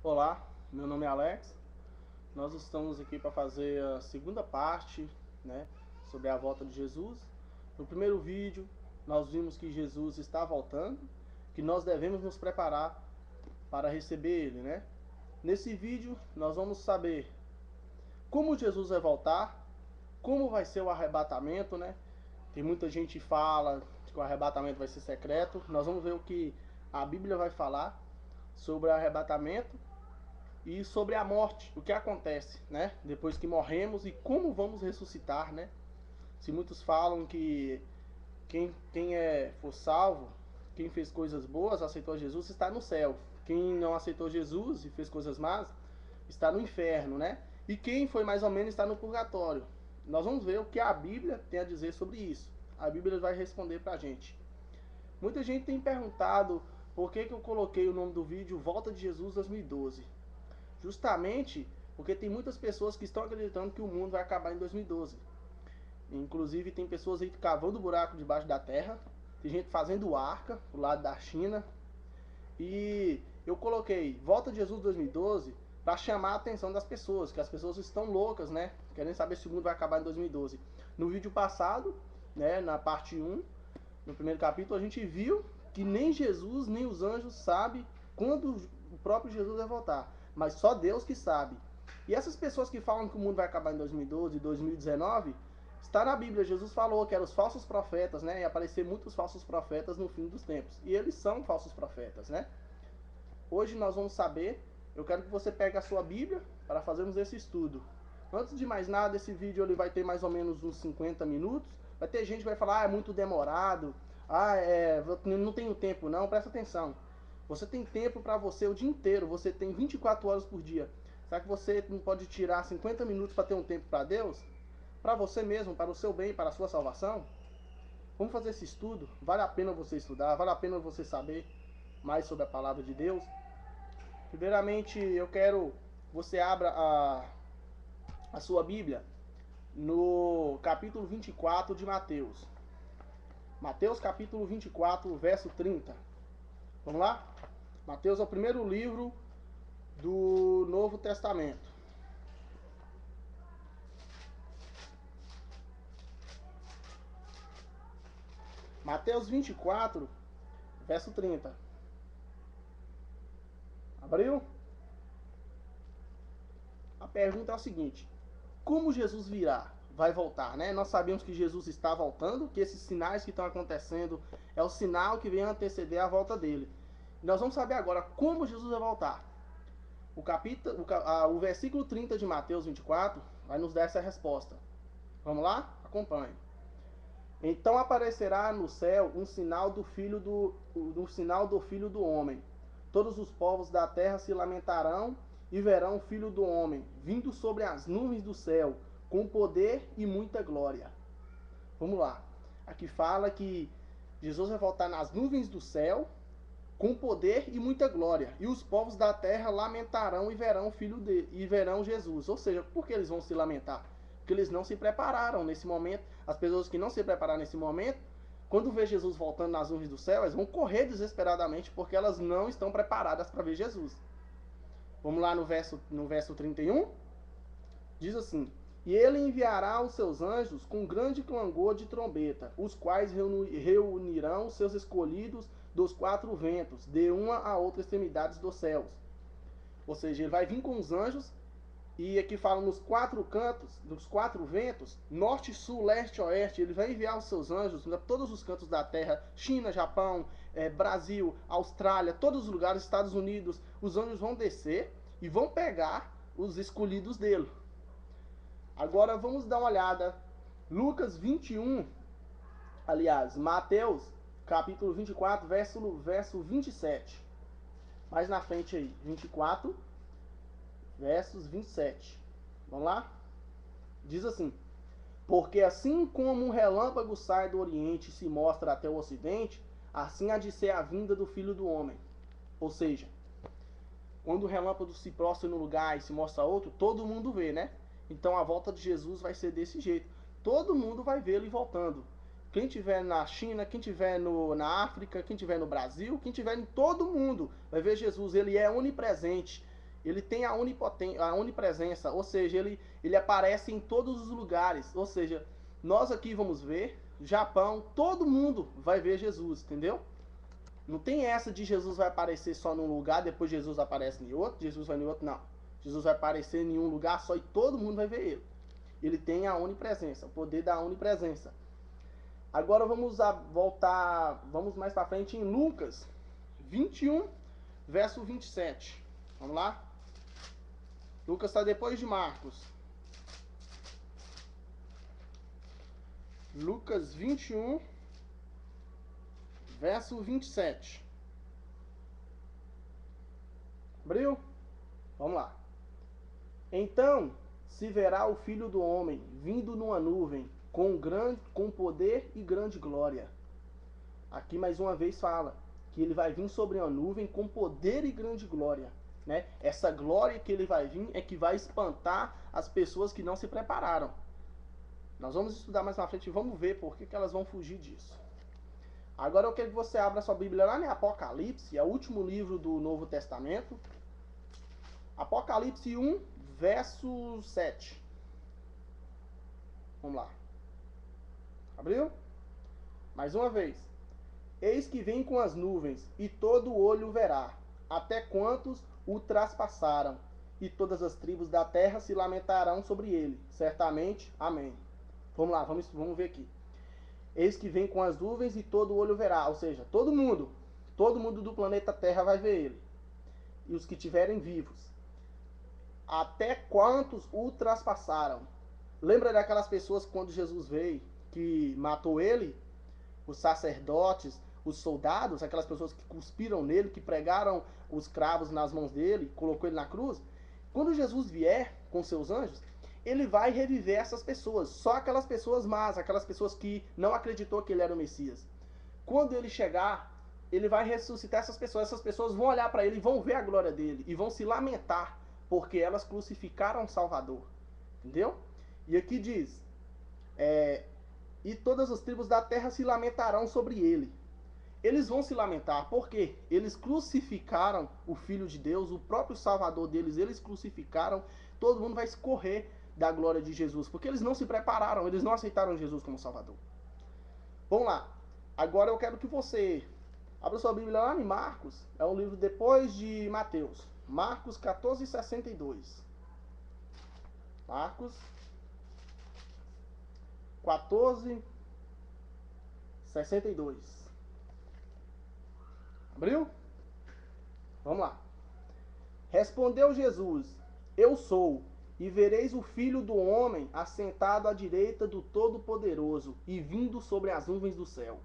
Olá, meu nome é Alex. Nós estamos aqui para fazer a segunda parte, né, sobre a volta de Jesus. No primeiro vídeo, nós vimos que Jesus está voltando, que nós devemos nos preparar para receber ele, né? Nesse vídeo, nós vamos saber como Jesus vai voltar, como vai ser o arrebatamento, né? Tem muita gente que fala que o arrebatamento vai ser secreto. Nós vamos ver o que a Bíblia vai falar sobre o arrebatamento e sobre a morte, o que acontece, né? Depois que morremos e como vamos ressuscitar, né? Se muitos falam que for salvo, quem fez coisas boas, aceitou Jesus, está no céu. Quem não aceitou Jesus e fez coisas más, está no inferno, né? E quem foi mais ou menos está no purgatório. Nós vamos ver o que a Bíblia tem a dizer sobre isso. A Bíblia vai responder pra gente. Muita gente tem perguntado por que eu coloquei o nome do vídeo Volta de Jesus 2012. Justamente porque tem muitas pessoas que estão acreditando que o mundo vai acabar em 2012. Inclusive tem pessoas aí cavando buraco debaixo da terra, tem gente fazendo arca do lado da China. E eu coloquei Volta de Jesus 2012 para chamar a atenção das pessoas, que as pessoas estão loucas, né? Querendo saber se o mundo vai acabar em 2012. No vídeo passado, né, na parte 1, no primeiro capítulo, a gente viu que nem Jesus, nem os anjos sabem quando o próprio Jesus vai voltar. Mas só Deus que sabe. E essas pessoas que falam que o mundo vai acabar em 2012, 2019, está na Bíblia. Jesus falou que eram os falsos profetas, né? E aparecer muitos falsos profetas no fim dos tempos. E eles são falsos profetas, né? Hoje nós vamos saber. Eu quero que você pegue a sua Bíblia para fazermos esse estudo. Antes de mais nada, esse vídeo ele vai ter mais ou menos uns 50 minutos. Vai ter gente que vai falar, é muito demorado, não tenho tempo não. Presta atenção. Você tem tempo para você o dia inteiro, você tem 24 horas por dia. Será que você não pode tirar 50 minutos para ter um tempo para Deus? Para você mesmo, para o seu bem, para a sua salvação? Vamos fazer esse estudo? Vale a pena você estudar, vale a pena você saber mais sobre a palavra de Deus? Primeiramente, eu quero que você abra a sua Bíblia no capítulo 24 de Mateus. Mateus capítulo 24, verso 30. Vamos lá? Mateus é o primeiro livro do Novo Testamento. Mateus 24, verso 30. Abriu? A pergunta é a seguinte: como Jesus virá? Vai voltar, né? Nós sabemos que Jesus está voltando, que esses sinais que estão acontecendo é o sinal que vem anteceder a volta dele. E nós vamos saber agora como Jesus vai voltar. O versículo 30 de Mateus 24 vai nos dar essa resposta. Vamos lá? Acompanhe. Então aparecerá no céu um sinal do filho do homem. Todos os povos da terra se lamentarão e verão o filho do homem vindo sobre as nuvens do céu com poder e muita glória. Vamos lá. Aqui fala que Jesus vai voltar nas nuvens do céu com poder e muita glória. E os povos da terra lamentarão e verão Jesus. Ou seja, por que eles vão se lamentar? Porque eles não se prepararam nesse momento. As pessoas que não se prepararam nesse momento, quando vê Jesus voltando nas nuvens do céu, elas vão correr desesperadamente porque elas não estão preparadas para ver Jesus. Vamos lá no verso 31. Diz assim: E ele enviará os seus anjos com grande clangor de trombeta, os quais reunirão seus escolhidos dos quatro ventos, de uma a outra extremidades dos céus. Ou seja, ele vai vir com os anjos, e aqui fala nos quatro cantos, nos quatro ventos, norte, sul, leste, oeste. Ele vai enviar os seus anjos para todos os cantos da terra, China, Japão, Brasil, Austrália, todos os lugares, Estados Unidos. Os anjos vão descer e vão pegar os escolhidos dele. Agora vamos dar uma olhada. Lucas 21, aliás, Mateus, capítulo 24, verso 27. Mais na frente aí, 24, versos 27. Vamos lá? Diz assim: Porque assim como um relâmpago sai do Oriente e se mostra até o Ocidente, assim há de ser a vinda do Filho do Homem. Ou seja, quando o relâmpago se prostra no lugar e se mostra outro, todo mundo vê, né? Então a volta de Jesus vai ser desse jeito. Todo mundo vai vê-lo voltando. Quem tiver na China, quem tiver na África, quem tiver no Brasil, quem tiver em todo mundo vai ver Jesus. Ele é onipresente. Ele tem a onipresença, ou seja, ele aparece em todos os lugares. Ou seja, nós aqui vamos ver, Japão, todo mundo vai ver Jesus, entendeu? Não tem essa de Jesus vai aparecer só num lugar, depois Jesus aparece em outro, Jesus vai em outro, não. Jesus vai aparecer em um lugar só e todo mundo vai ver ele. Ele tem a onipresença, o poder da onipresença. Agora vamos mais para frente em Lucas 21, verso 27. Vamos lá? Lucas está depois de Marcos. Lucas 21, verso 27. Abriu? Vamos lá. Então se verá o Filho do Homem vindo numa nuvem com poder e grande glória. Aqui mais uma vez fala que ele vai vir sobre uma nuvem com poder e grande glória. Né? Essa glória que ele vai vir é que vai espantar as pessoas que não se prepararam. Nós vamos estudar mais na frente e vamos ver por que elas vão fugir disso. Agora eu quero que você abra sua Bíblia lá em Apocalipse, é o último livro do Novo Testamento. Apocalipse 1, verso 7. Vamos lá. Abriu? Mais uma vez. Eis que vem com as nuvens, e todo olho verá, até quantos o traspassaram, e todas as tribos da terra se lamentarão sobre ele. Certamente. Amém. Vamos lá, vamos ver aqui. Eis que vem com as nuvens e todo olho verá. Ou seja, todo mundo do planeta Terra vai ver ele. E os que tiverem vivos. Até quantos o traspassaram. Lembra daquelas pessoas quando Jesus veio, que matou ele? Os sacerdotes, os soldados, aquelas pessoas que cuspiram nele, que pregaram os cravos nas mãos dele, colocou ele na cruz. Quando Jesus vier com seus anjos, ele vai reviver essas pessoas, só aquelas pessoas más, aquelas pessoas que não acreditou que ele era o Messias. Quando ele chegar, ele vai ressuscitar essas pessoas vão olhar para ele e vão ver a glória dele, e vão se lamentar, porque elas crucificaram o Salvador, entendeu? E aqui diz, e todas as tribos da terra se lamentarão sobre ele. Eles vão se lamentar, porque eles crucificaram o Filho de Deus, o próprio Salvador deles, eles crucificaram, todo mundo vai escorrer da glória de Jesus, porque eles não se prepararam, eles não aceitaram Jesus como Salvador. Vamos lá. Agora eu quero que você abra sua Bíblia lá em Marcos, é um livro depois de Mateus. Marcos 14:62. Marcos 14:62. Abriu? Vamos lá. Respondeu Jesus: Eu sou. E vereis o Filho do Homem assentado à direita do Todo-Poderoso e vindo sobre as nuvens do céu.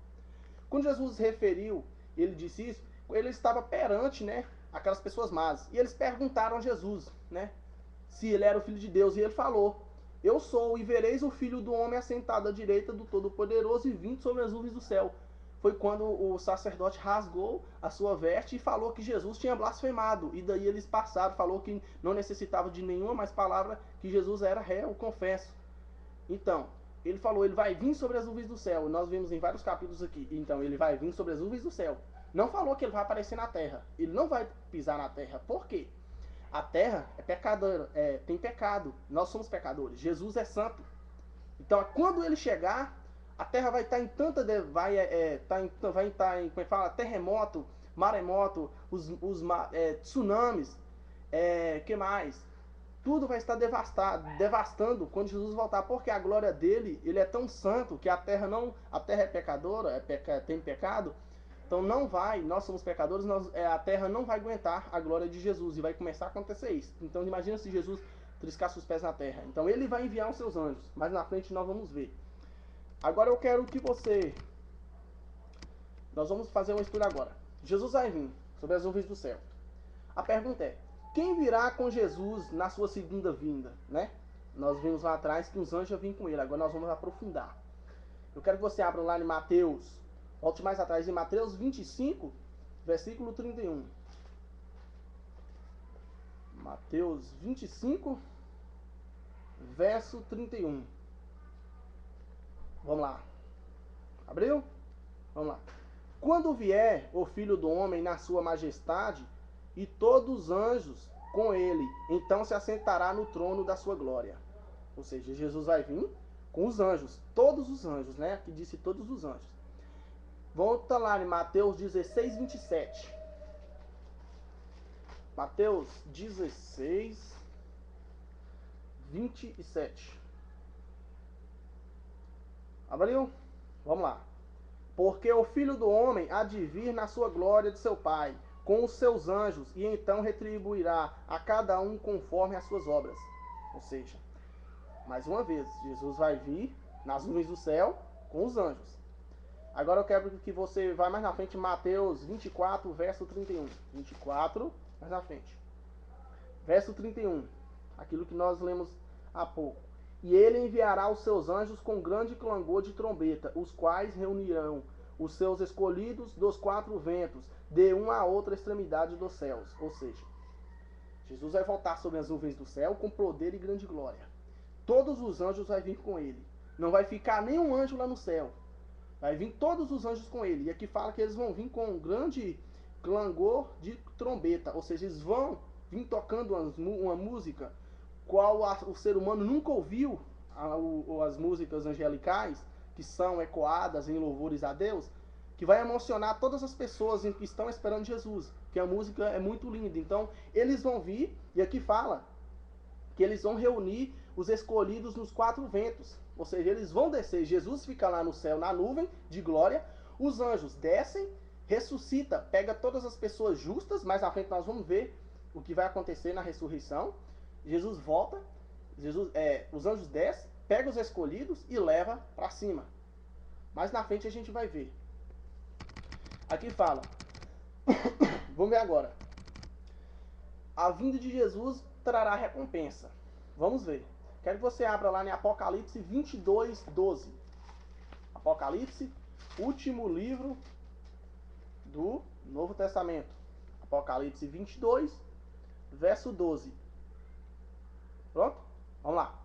Quando Jesus referiu, ele disse isso, ele estava perante, né, aquelas pessoas más. E eles perguntaram a Jesus, né, se ele era o Filho de Deus. E ele falou: Eu sou, e vereis o Filho do Homem assentado à direita do Todo-Poderoso e vindo sobre as nuvens do céu. Foi quando o sacerdote rasgou a sua veste e falou que Jesus tinha blasfemado. E daí eles passaram, falou que não necessitava de nenhuma mais palavra, que Jesus era réu, confesso. Então, ele falou, ele vai vir sobre as nuvens do céu. Nós vimos em vários capítulos aqui. Então, ele vai vir sobre as nuvens do céu. Não falou que ele vai aparecer na terra. Ele não vai pisar na terra. Por quê? A terra é pecadora, tem pecado. Nós somos pecadores. Jesus é santo. Então, quando ele chegar, a terra vai estar em tanta vai estar em como é que fala, terremoto, maremoto, tsunamis, que mais? Tudo vai estar devastando quando Jesus voltar, porque a glória dele, ele é tão santo que a terra é pecadora, tem pecado. Então não vai, nós somos pecadores, a terra não vai aguentar a glória de Jesus e vai começar a acontecer isso. Então imagina se Jesus triscasse os pés na terra. Então ele vai enviar os seus anjos, mas na frente nós vamos ver. Agora eu quero que nós vamos fazer um estudo agora. Jesus vai vir sobre as nuvens do céu. A pergunta é, quem virá com Jesus na sua segunda vinda, né? Nós vimos lá atrás que os anjos vinham com ele, agora nós vamos aprofundar. Eu quero que você abra lá em Mateus, volte mais atrás, em Mateus 25, versículo 31. Mateus 25, verso 31. Vamos lá. Abriu? Vamos lá. Quando vier o Filho do Homem na sua majestade, e todos os anjos com ele, então se assentará no trono da sua glória. Ou seja, Jesus vai vir com os anjos, todos os anjos, né? Aqui disse todos os anjos. Volta lá em Mateus 16, 27. Mateus 16, 27. Abriu? Vamos lá. Porque o Filho do Homem há de vir na sua glória de seu Pai, com os seus anjos, e então retribuirá a cada um conforme as suas obras. Ou seja, mais uma vez, Jesus vai vir nas nuvens do céu com os anjos. Agora eu quero que você vá mais na frente, Mateus 24, verso 31. 24, mais na frente. Verso 31. Aquilo que nós lemos há pouco. E ele enviará os seus anjos com grande clangor de trombeta, os quais reunirão os seus escolhidos dos quatro ventos, de uma a outra extremidade dos céus. Ou seja, Jesus vai voltar sobre as nuvens do céu com poder e grande glória. Todos os anjos vão vir com ele. Não vai ficar nenhum anjo lá no céu. Vai vir todos os anjos com ele. E aqui fala que eles vão vir com um grande clangor de trombeta. Ou seja, eles vão vir tocando uma música qual o ser humano nunca ouviu, as músicas angelicais, que são ecoadas em louvores a Deus, que vai emocionar todas as pessoas que estão esperando Jesus, que a música é muito linda. Então, eles vão vir, e aqui fala que eles vão reunir os escolhidos nos quatro ventos, ou seja, eles vão descer, Jesus fica lá no céu, na nuvem de glória, os anjos descem, ressuscita, pega todas as pessoas justas, mais à frente nós vamos ver o que vai acontecer na ressurreição. Jesus volta, os anjos descem, pega os escolhidos e leva para cima. Mais na frente a gente vai ver. Aqui fala, vamos ver agora. A vinda de Jesus trará recompensa. Vamos ver. Quero que você abra lá em Apocalipse 22, 12. Apocalipse, último livro do Novo Testamento. Apocalipse 22, verso 12. Pronto? Vamos lá.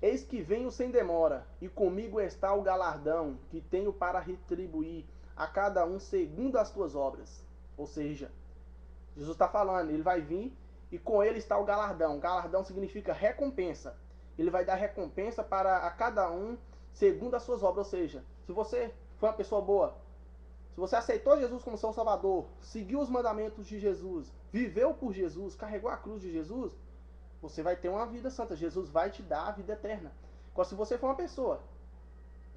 Eis que venho sem demora, e comigo está o galardão que tenho para retribuir a cada um segundo as tuas obras. Ou seja, Jesus está falando, ele vai vir e com ele está o galardão. Galardão significa recompensa. Ele vai dar recompensa para a cada um segundo as suas obras. Ou seja, se você foi uma pessoa boa, se você aceitou Jesus como seu Salvador, seguiu os mandamentos de Jesus, viveu por Jesus, carregou a cruz de Jesus, você vai ter uma vida santa. Jesus vai te dar a vida eterna. Agora, se você for uma pessoa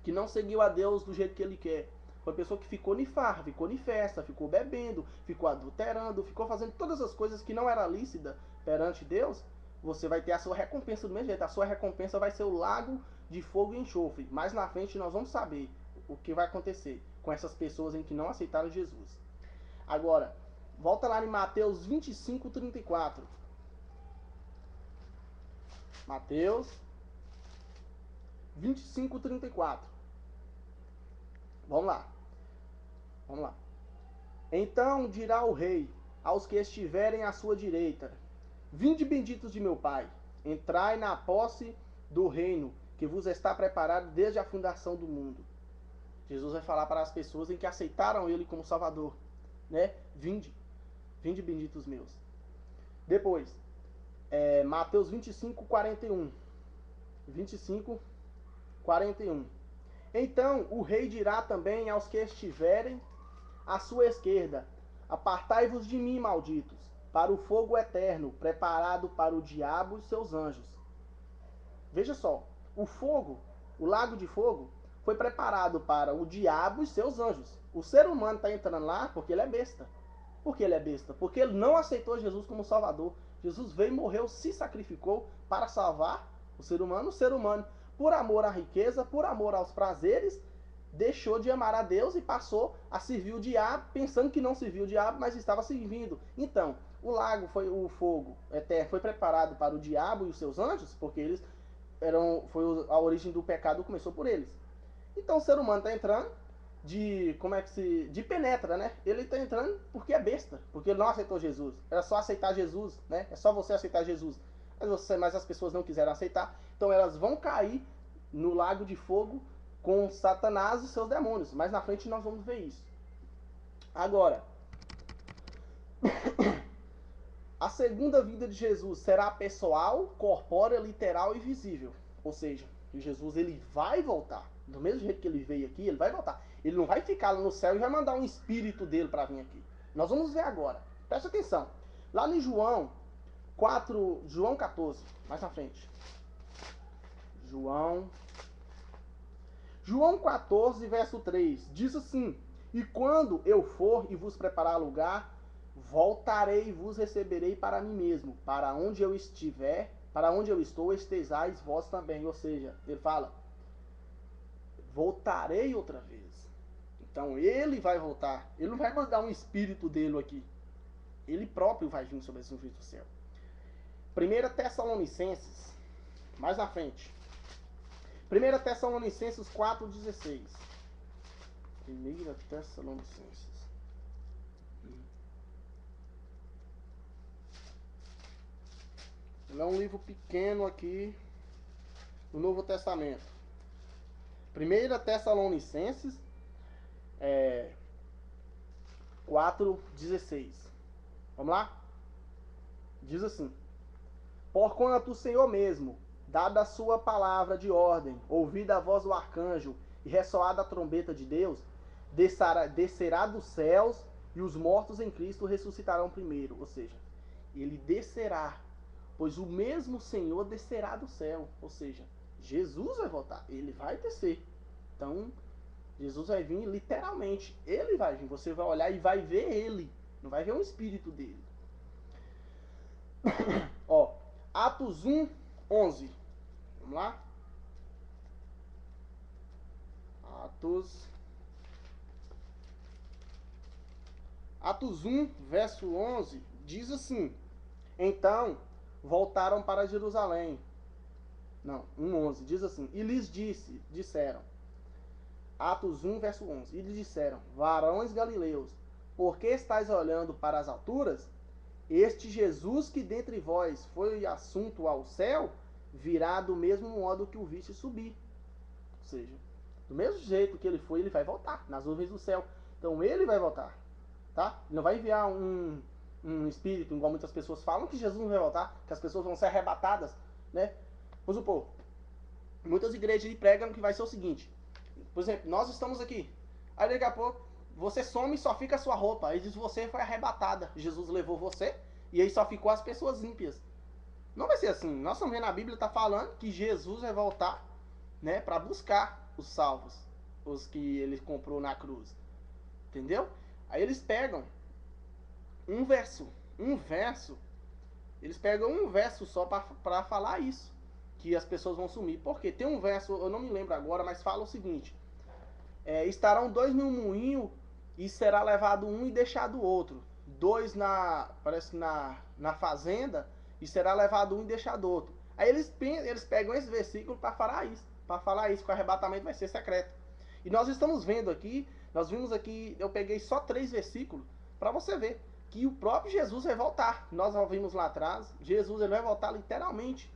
que não seguiu a Deus do jeito que Ele quer, foi uma pessoa que ficou em farra, ficou em festa, ficou bebendo, ficou adulterando, ficou fazendo todas as coisas que não era lícita perante Deus, você vai ter a sua recompensa do mesmo jeito. A sua recompensa vai ser o lago de fogo e enxofre. Mais na frente nós vamos saber o que vai acontecer com essas pessoas em que não aceitaram Jesus. Agora, volta lá em Mateus 25, 34. Mateus 25, 34. Vamos lá. Vamos lá. Então dirá o rei aos que estiverem à sua direita: vinde benditos de meu Pai, entrai na posse do reino que vos está preparado desde a fundação do mundo. Jesus vai falar para as pessoas em que aceitaram Ele como Salvador, né? Vinde benditos meus. Depois, Mateus 25, 41. 25, 41. Então o rei dirá também aos que estiverem à sua esquerda: apartai-vos de mim, malditos, para o fogo eterno, preparado para o diabo e seus anjos. Veja só, o fogo, o lago de fogo, foi preparado para o diabo e seus anjos. O ser humano está entrando lá porque ele é besta. Por que ele é besta? Porque ele não aceitou Jesus como Salvador. Jesus veio, morreu, se sacrificou para salvar o ser humano. O ser humano, por amor à riqueza, por amor aos prazeres, deixou de amar a Deus e passou a servir o diabo, pensando que não serviu o diabo, mas estava servindo. Então, o fogo eterno foi preparado para o diabo e os seus anjos, porque eles a origem do pecado começou por eles. Então o ser humano está entrando de penetra, né? Ele está entrando porque é besta, porque ele não aceitou Jesus. Era só aceitar Jesus, né? É só você aceitar Jesus. Mas as pessoas não quiseram aceitar, então elas vão cair no lago de fogo com Satanás e seus demônios. Mais na frente nós vamos ver isso. Agora, A segunda vinda de Jesus será pessoal, corpórea, literal e visível. Ou seja, Jesus ele vai voltar. Do mesmo jeito que ele veio aqui, ele vai voltar. Ele não vai ficar lá no céu e vai mandar um espírito dele para vir aqui. Nós vamos ver agora. Presta atenção. Lá em João 14, mais na frente. João 14, verso 3, diz assim: E quando eu for e vos preparar lugar, voltarei e vos receberei para mim mesmo, para onde eu estiver, para onde eu estou, estejais vós também. Ou seja, ele fala, voltarei outra vez. Então ele vai voltar, ele não vai mandar um espírito dele aqui, ele próprio vai vir sobre as nuvens do céu. 1 Tessalonicenses, mais na frente. 1 Tessalonicenses 4,16. 1 Tessalonicenses. Ele é um livro pequeno aqui no Novo Testamento. 1 Tessalonicenses 4,16. Vamos lá? Diz assim: Porquanto o Senhor mesmo, dada a sua palavra de ordem, ouvida a voz do arcanjo e ressoada a trombeta de Deus, descerá dos céus e os mortos em Cristo ressuscitarão primeiro. Ou seja, ele descerá, pois o mesmo Senhor descerá do céu. Ou seja, Jesus vai voltar, ele vai descer. Então, Jesus vai vir literalmente, ele vai vir. Você vai olhar e vai ver ele, não vai ver um espírito dele. Ó, Atos 1, 11. Vamos lá? Atos 1, verso 11, diz assim: Então voltaram para Jerusalém. Não, 1:11, diz assim: E lhes disseram, Atos 1, verso 11, e lhes disseram, varões galileus, por que estáis olhando para as alturas? Este Jesus que dentre vós foi assunto ao céu, virá do mesmo modo que o viste subir. Ou seja, do mesmo jeito que ele foi, ele vai voltar nas nuvens do céu. Então ele vai voltar, tá? Ele não vai enviar um espírito, igual muitas pessoas falam, que Jesus não vai voltar, que as pessoas vão ser arrebatadas, né? Vamos supor, muitas igrejas pregam que vai ser o seguinte: por exemplo, nós estamos aqui, aí daqui a pouco você some e só fica a sua roupa, aí diz você foi arrebatada, Jesus levou você e aí só ficou as pessoas ímpias. Não vai ser assim. Nós estamos vendo, a Bíblia está falando que Jesus vai voltar, né, para buscar os salvos, os que ele comprou na cruz, entendeu? Aí eles pegam um verso, eles pegam um verso só para falar isso, que as pessoas vão sumir. Porque tem um verso, eu não me lembro agora, mas fala o seguinte: estarão 2 no moinho e será levado um e deixado o outro. 2 parece na fazenda e será levado um e deixado o outro. Aí eles pegam esse versículo para falar isso, que o arrebatamento vai ser secreto. E nós estamos vendo aqui, nós vimos aqui, eu peguei só 3 versículos para você ver que o próprio Jesus vai voltar. Nós ouvimos lá atrás, Jesus ele vai voltar literalmente.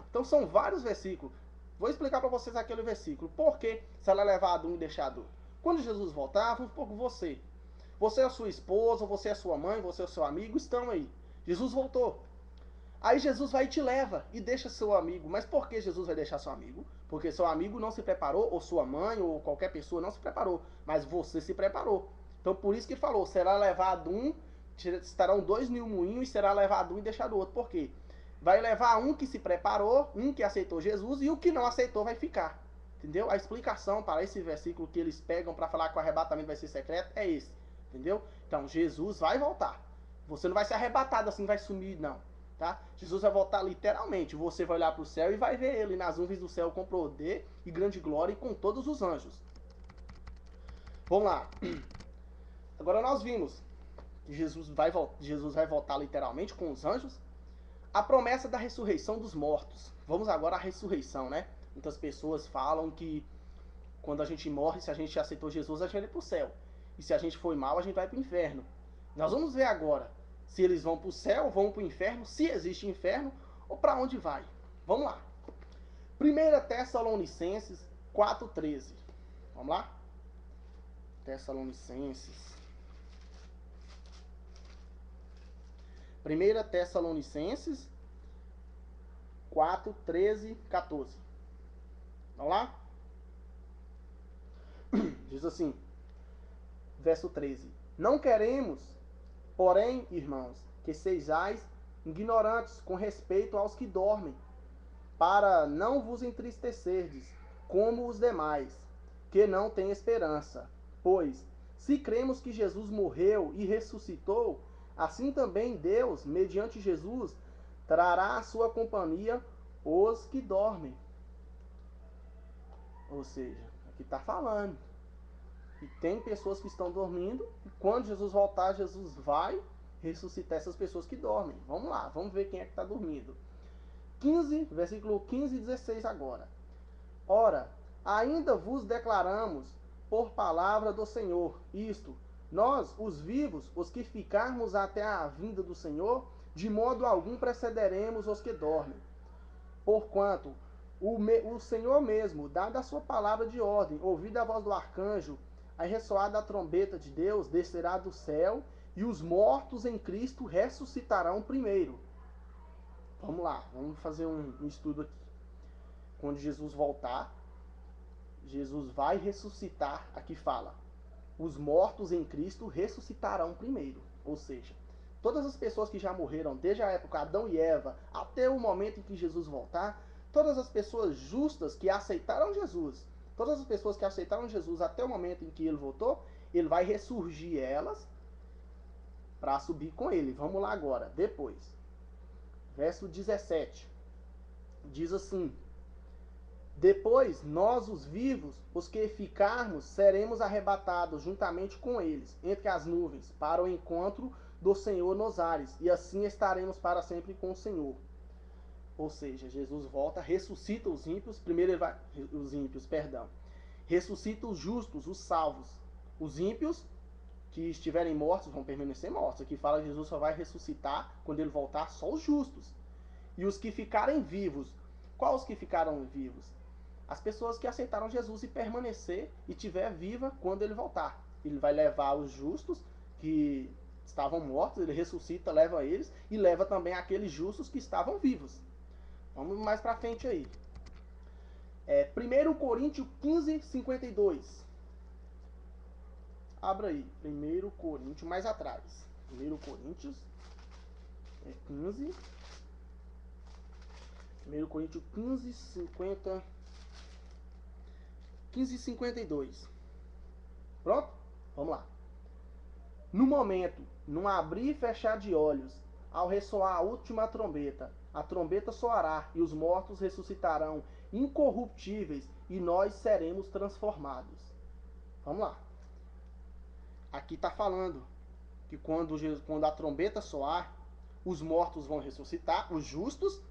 Então são vários versículos. Vou explicar para vocês aquele versículo. Por que será levado um e deixado outro? Quando Jesus voltar, vamos supor que você é a sua esposa, você é a sua mãe, você é o seu amigo, estão aí. Jesus voltou. Aí Jesus vai e te leva e deixa seu amigo. Mas por que Jesus vai deixar seu amigo? Porque seu amigo não se preparou, ou sua mãe, ou qualquer pessoa não se preparou. Mas você se preparou. Então por isso que ele falou, será levado um, estarão 2 no moinho e será levado um e deixado o outro. Por quê? Vai levar um que se preparou, um que aceitou Jesus, e o que não aceitou vai ficar. Entendeu? A explicação para esse versículo que eles pegam para falar que o arrebatamento vai ser secreto é esse. Entendeu? Então Jesus vai voltar. Você não vai ser arrebatado assim, vai sumir, não. Tá? Jesus vai voltar literalmente. Você vai olhar para o céu e vai ver ele nas nuvens do céu com poder e grande glória e com todos os anjos. Vamos lá. Agora nós vimos que Jesus vai voltar literalmente com os anjos. A promessa da ressurreição dos mortos. Vamos agora à ressurreição, né? Muitas pessoas falam que quando a gente morre, se a gente aceitou Jesus, a gente vai para o céu. E se a gente foi mal, a gente vai para o inferno. Nós vamos ver agora se eles vão para o céu, vão para o inferno, se existe inferno, ou para onde vai. Vamos lá. 1 Tessalonicenses 4,13. Vamos lá? Tessalonicenses 1 Tessalonicenses 4, 13, 14. Vamos lá? Diz assim, verso 13. Não queremos, porém, irmãos, que sejais ignorantes com respeito aos que dormem, para não vos entristecerdes, como os demais, que não têm esperança. Pois, se cremos que Jesus morreu e ressuscitou, assim também Deus, mediante Jesus, trará à sua companhia os que dormem. Ou seja, aqui está falando. E tem pessoas que estão dormindo, e quando Jesus voltar, Jesus vai ressuscitar essas pessoas que dormem. Vamos lá, vamos ver quem é que está dormindo. 15, versículo 15 e 16 agora. Ora, ainda vos declaramos por palavra do Senhor, isto, nós, os vivos, os que ficarmos até a vinda do Senhor, de modo algum precederemos os que dormem. Porquanto o Senhor mesmo, dada a sua palavra de ordem, ouvida a voz do arcanjo, a ressoar da trombeta de Deus, descerá do céu, e os mortos em Cristo ressuscitarão primeiro. Vamos lá, vamos fazer um estudo aqui. Quando Jesus voltar, Jesus vai ressuscitar, aqui fala, os mortos em Cristo ressuscitarão primeiro. Ou seja, todas as pessoas que já morreram, desde a época Adão e Eva, até o momento em que Jesus voltar, todas as pessoas justas que aceitaram Jesus, todas as pessoas que aceitaram Jesus até o momento em que ele voltou, ele vai ressurgir elas para subir com ele. Vamos lá agora, depois. Verso 17. Diz assim: depois, nós os vivos, os que ficarmos, seremos arrebatados juntamente com eles, entre as nuvens, para o encontro do Senhor nos ares, e assim estaremos para sempre com o Senhor. Ou seja, Jesus volta, ressuscita os ímpios, primeiro ele vai, ressuscita os justos, os salvos. Os ímpios que estiverem mortos vão permanecer mortos. Aqui fala que Jesus só vai ressuscitar quando ele voltar só os justos. E os que ficarem vivos, quais os que ficaram vivos? As pessoas que aceitaram Jesus e permanecer e estiver viva quando ele voltar. Ele vai levar os justos que estavam mortos, ele ressuscita, leva eles e leva também aqueles justos que estavam vivos. Vamos mais pra frente aí. 1 Coríntios 15, 52. Abra aí. 1 Coríntios, mais atrás. 1 Coríntios 15. 1 Coríntios 15, 50. 15 e 52. Pronto? Vamos lá. No momento, num abrir e fechar de olhos, ao ressoar a última trombeta, a trombeta soará e os mortos ressuscitarão incorruptíveis e nós seremos transformados. Vamos lá. Aqui está falando que quando a trombeta soar, os mortos vão ressuscitar, os justos,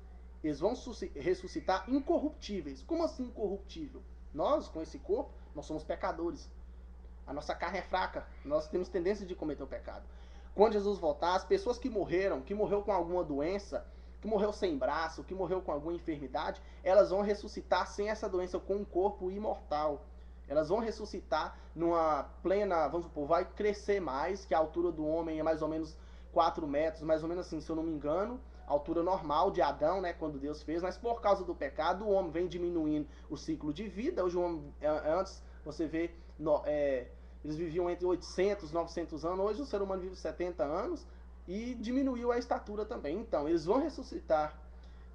eles vão ressuscitar incorruptíveis. Como assim incorruptível? Nós, com esse corpo, nós somos pecadores. A nossa carne é fraca. Nós temos tendência de cometer o pecado. Quando Jesus voltar, as pessoas que morreu com alguma doença, que morreu sem braço, que morreu com alguma enfermidade, elas vão ressuscitar sem essa doença, com um corpo imortal. Elas vão ressuscitar numa plena, vamos supor, vai crescer mais, que a altura do homem é mais ou menos 4 metros, mais ou menos assim, se eu não me engano, a altura normal de Adão, né, quando Deus fez, mas por causa do pecado, o homem vem diminuindo o ciclo de vida. Hoje o homem, antes, você vê, eles viviam entre 800 e 900 anos, hoje o ser humano vive 70 anos e diminuiu a estatura também. Então, eles vão ressuscitar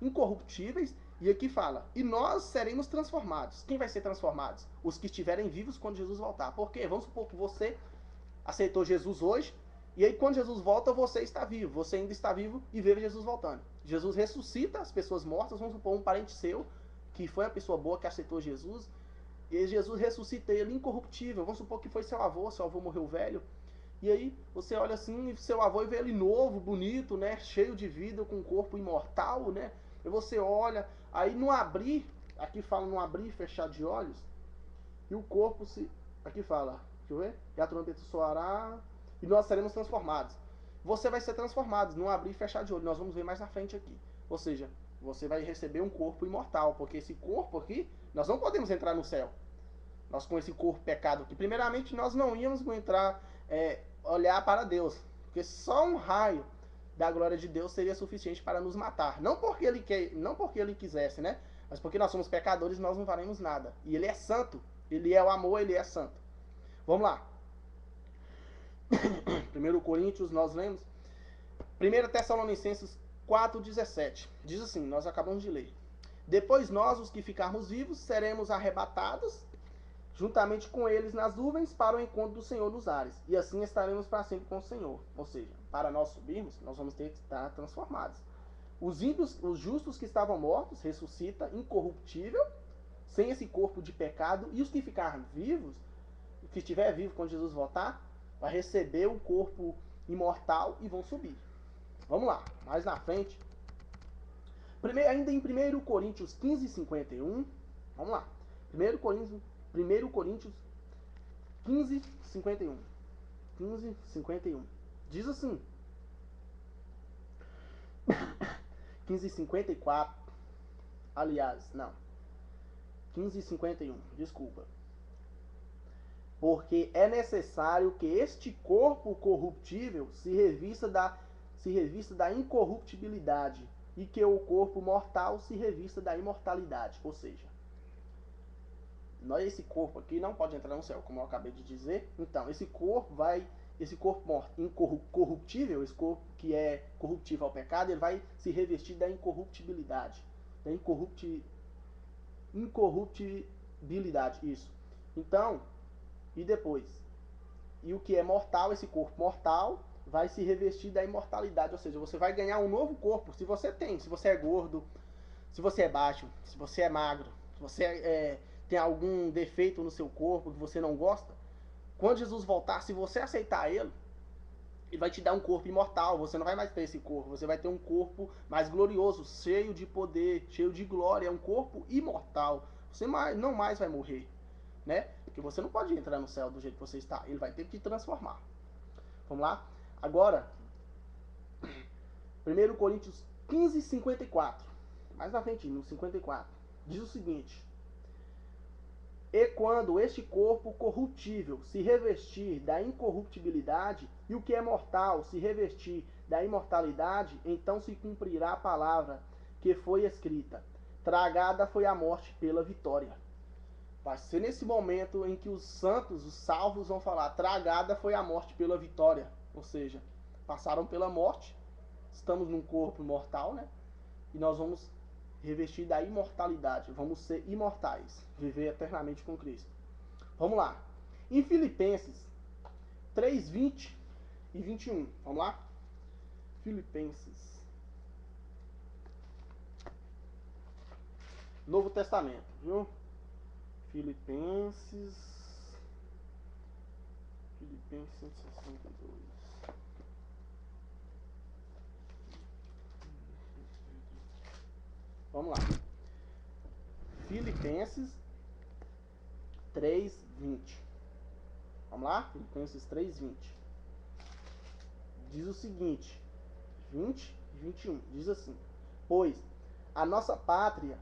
incorruptíveis, e aqui fala, e nós seremos transformados. Quem vai ser transformados? Os que estiverem vivos quando Jesus voltar. Por quê? Vamos supor que você aceitou Jesus hoje, e aí quando Jesus volta, você está vivo. Você ainda está vivo e vê Jesus voltando. Jesus ressuscita as pessoas mortas, vamos supor um parente seu, que foi uma pessoa boa que aceitou Jesus, e Jesus ressuscita ele incorruptível. Vamos supor que foi seu avô morreu velho, e aí você olha assim, seu avô e vê ele novo, bonito, né, cheio de vida, com um corpo imortal, né, e você olha, aí no abrir, aqui fala no abrir e fechar de olhos, e o corpo se, aqui fala, deixa eu ver, e a trombeta soará, e nós seremos transformados. Você vai ser transformado no abrir e fechar de olho, nós vamos ver mais na frente aqui. Ou seja, você vai receber um corpo imortal, porque esse corpo aqui, nós não podemos entrar no céu. Nós com esse corpo pecado aqui, primeiramente nós não íamos entrar, olhar para Deus, porque só um raio da glória de Deus seria suficiente para nos matar. Não porque ele quisesse, né? Mas porque nós somos pecadores e nós não valemos nada. E ele é santo. Ele é o amor, ele é santo. Vamos lá. 1 Coríntios, nós lemos. 1 Tessalonicenses 4,17. Diz assim, nós acabamos de ler. Depois nós, os que ficarmos vivos, seremos arrebatados juntamente com eles nas nuvens para o encontro do Senhor nos ares. E assim estaremos para sempre com o Senhor. Ou seja, para nós subirmos, nós vamos ter que estar transformados. Os ímpios, os justos que estavam mortos, ressuscita incorruptível, sem esse corpo de pecado. E os que ficarem vivos, que estiver vivo quando Jesus voltar, vai receber o corpo imortal e vão subir. Vamos lá, mais na frente. Ainda em 1 Coríntios 15, 51. Vamos lá. 1 Coríntios 15, 51. 15, 51. Diz assim. 15, 54. Aliás, não. 15, 51. Desculpa. Porque é necessário que este corpo corruptível se revista da incorruptibilidade e que o corpo mortal se revista da imortalidade. Ou seja, esse corpo aqui não pode entrar no céu, como eu acabei de dizer. Então, esse corpo incorruptível, esse corpo que é corruptível ao pecado, ele vai se revestir da incorruptibilidade. Da incorruptibilidade, isso. Então, e depois? E o que é mortal, esse corpo mortal, vai se revestir da imortalidade. Ou seja, você vai ganhar um novo corpo. Se você é gordo, se você é baixo, se você é magro, se você tem algum defeito no seu corpo que você não gosta, quando Jesus voltar, se você aceitar ele vai te dar um corpo imortal. Você não vai mais ter esse corpo, você vai ter um corpo mais glorioso, cheio de poder, cheio de glória. É um corpo imortal. Você não mais vai morrer, né? Porque você não pode entrar no céu do jeito que você está. Ele vai ter que te transformar. Vamos lá? Agora, 1 Coríntios 15, 54. Mais na frente, no 54. Diz o seguinte. E quando este corpo corruptível se revestir da incorruptibilidade, e o que é mortal se revestir da imortalidade, então se cumprirá a palavra que foi escrita. Tragada foi a morte pela vitória. Vai ser nesse momento em que os santos, os salvos, vão falar: tragada foi a morte pela vitória. Ou seja, passaram pela morte, estamos num corpo mortal, né? E nós vamos revestir da imortalidade. Vamos ser imortais, viver eternamente com Cristo. Vamos lá. Em Filipenses 3, 20 e 21. Vamos lá? Filipenses. Novo Testamento, viu? Filipenses 162. Vamos lá. Filipenses 3:20. Vamos lá? Filipenses 3:20. Diz o seguinte, 20 e 21. Diz assim: pois a nossa pátria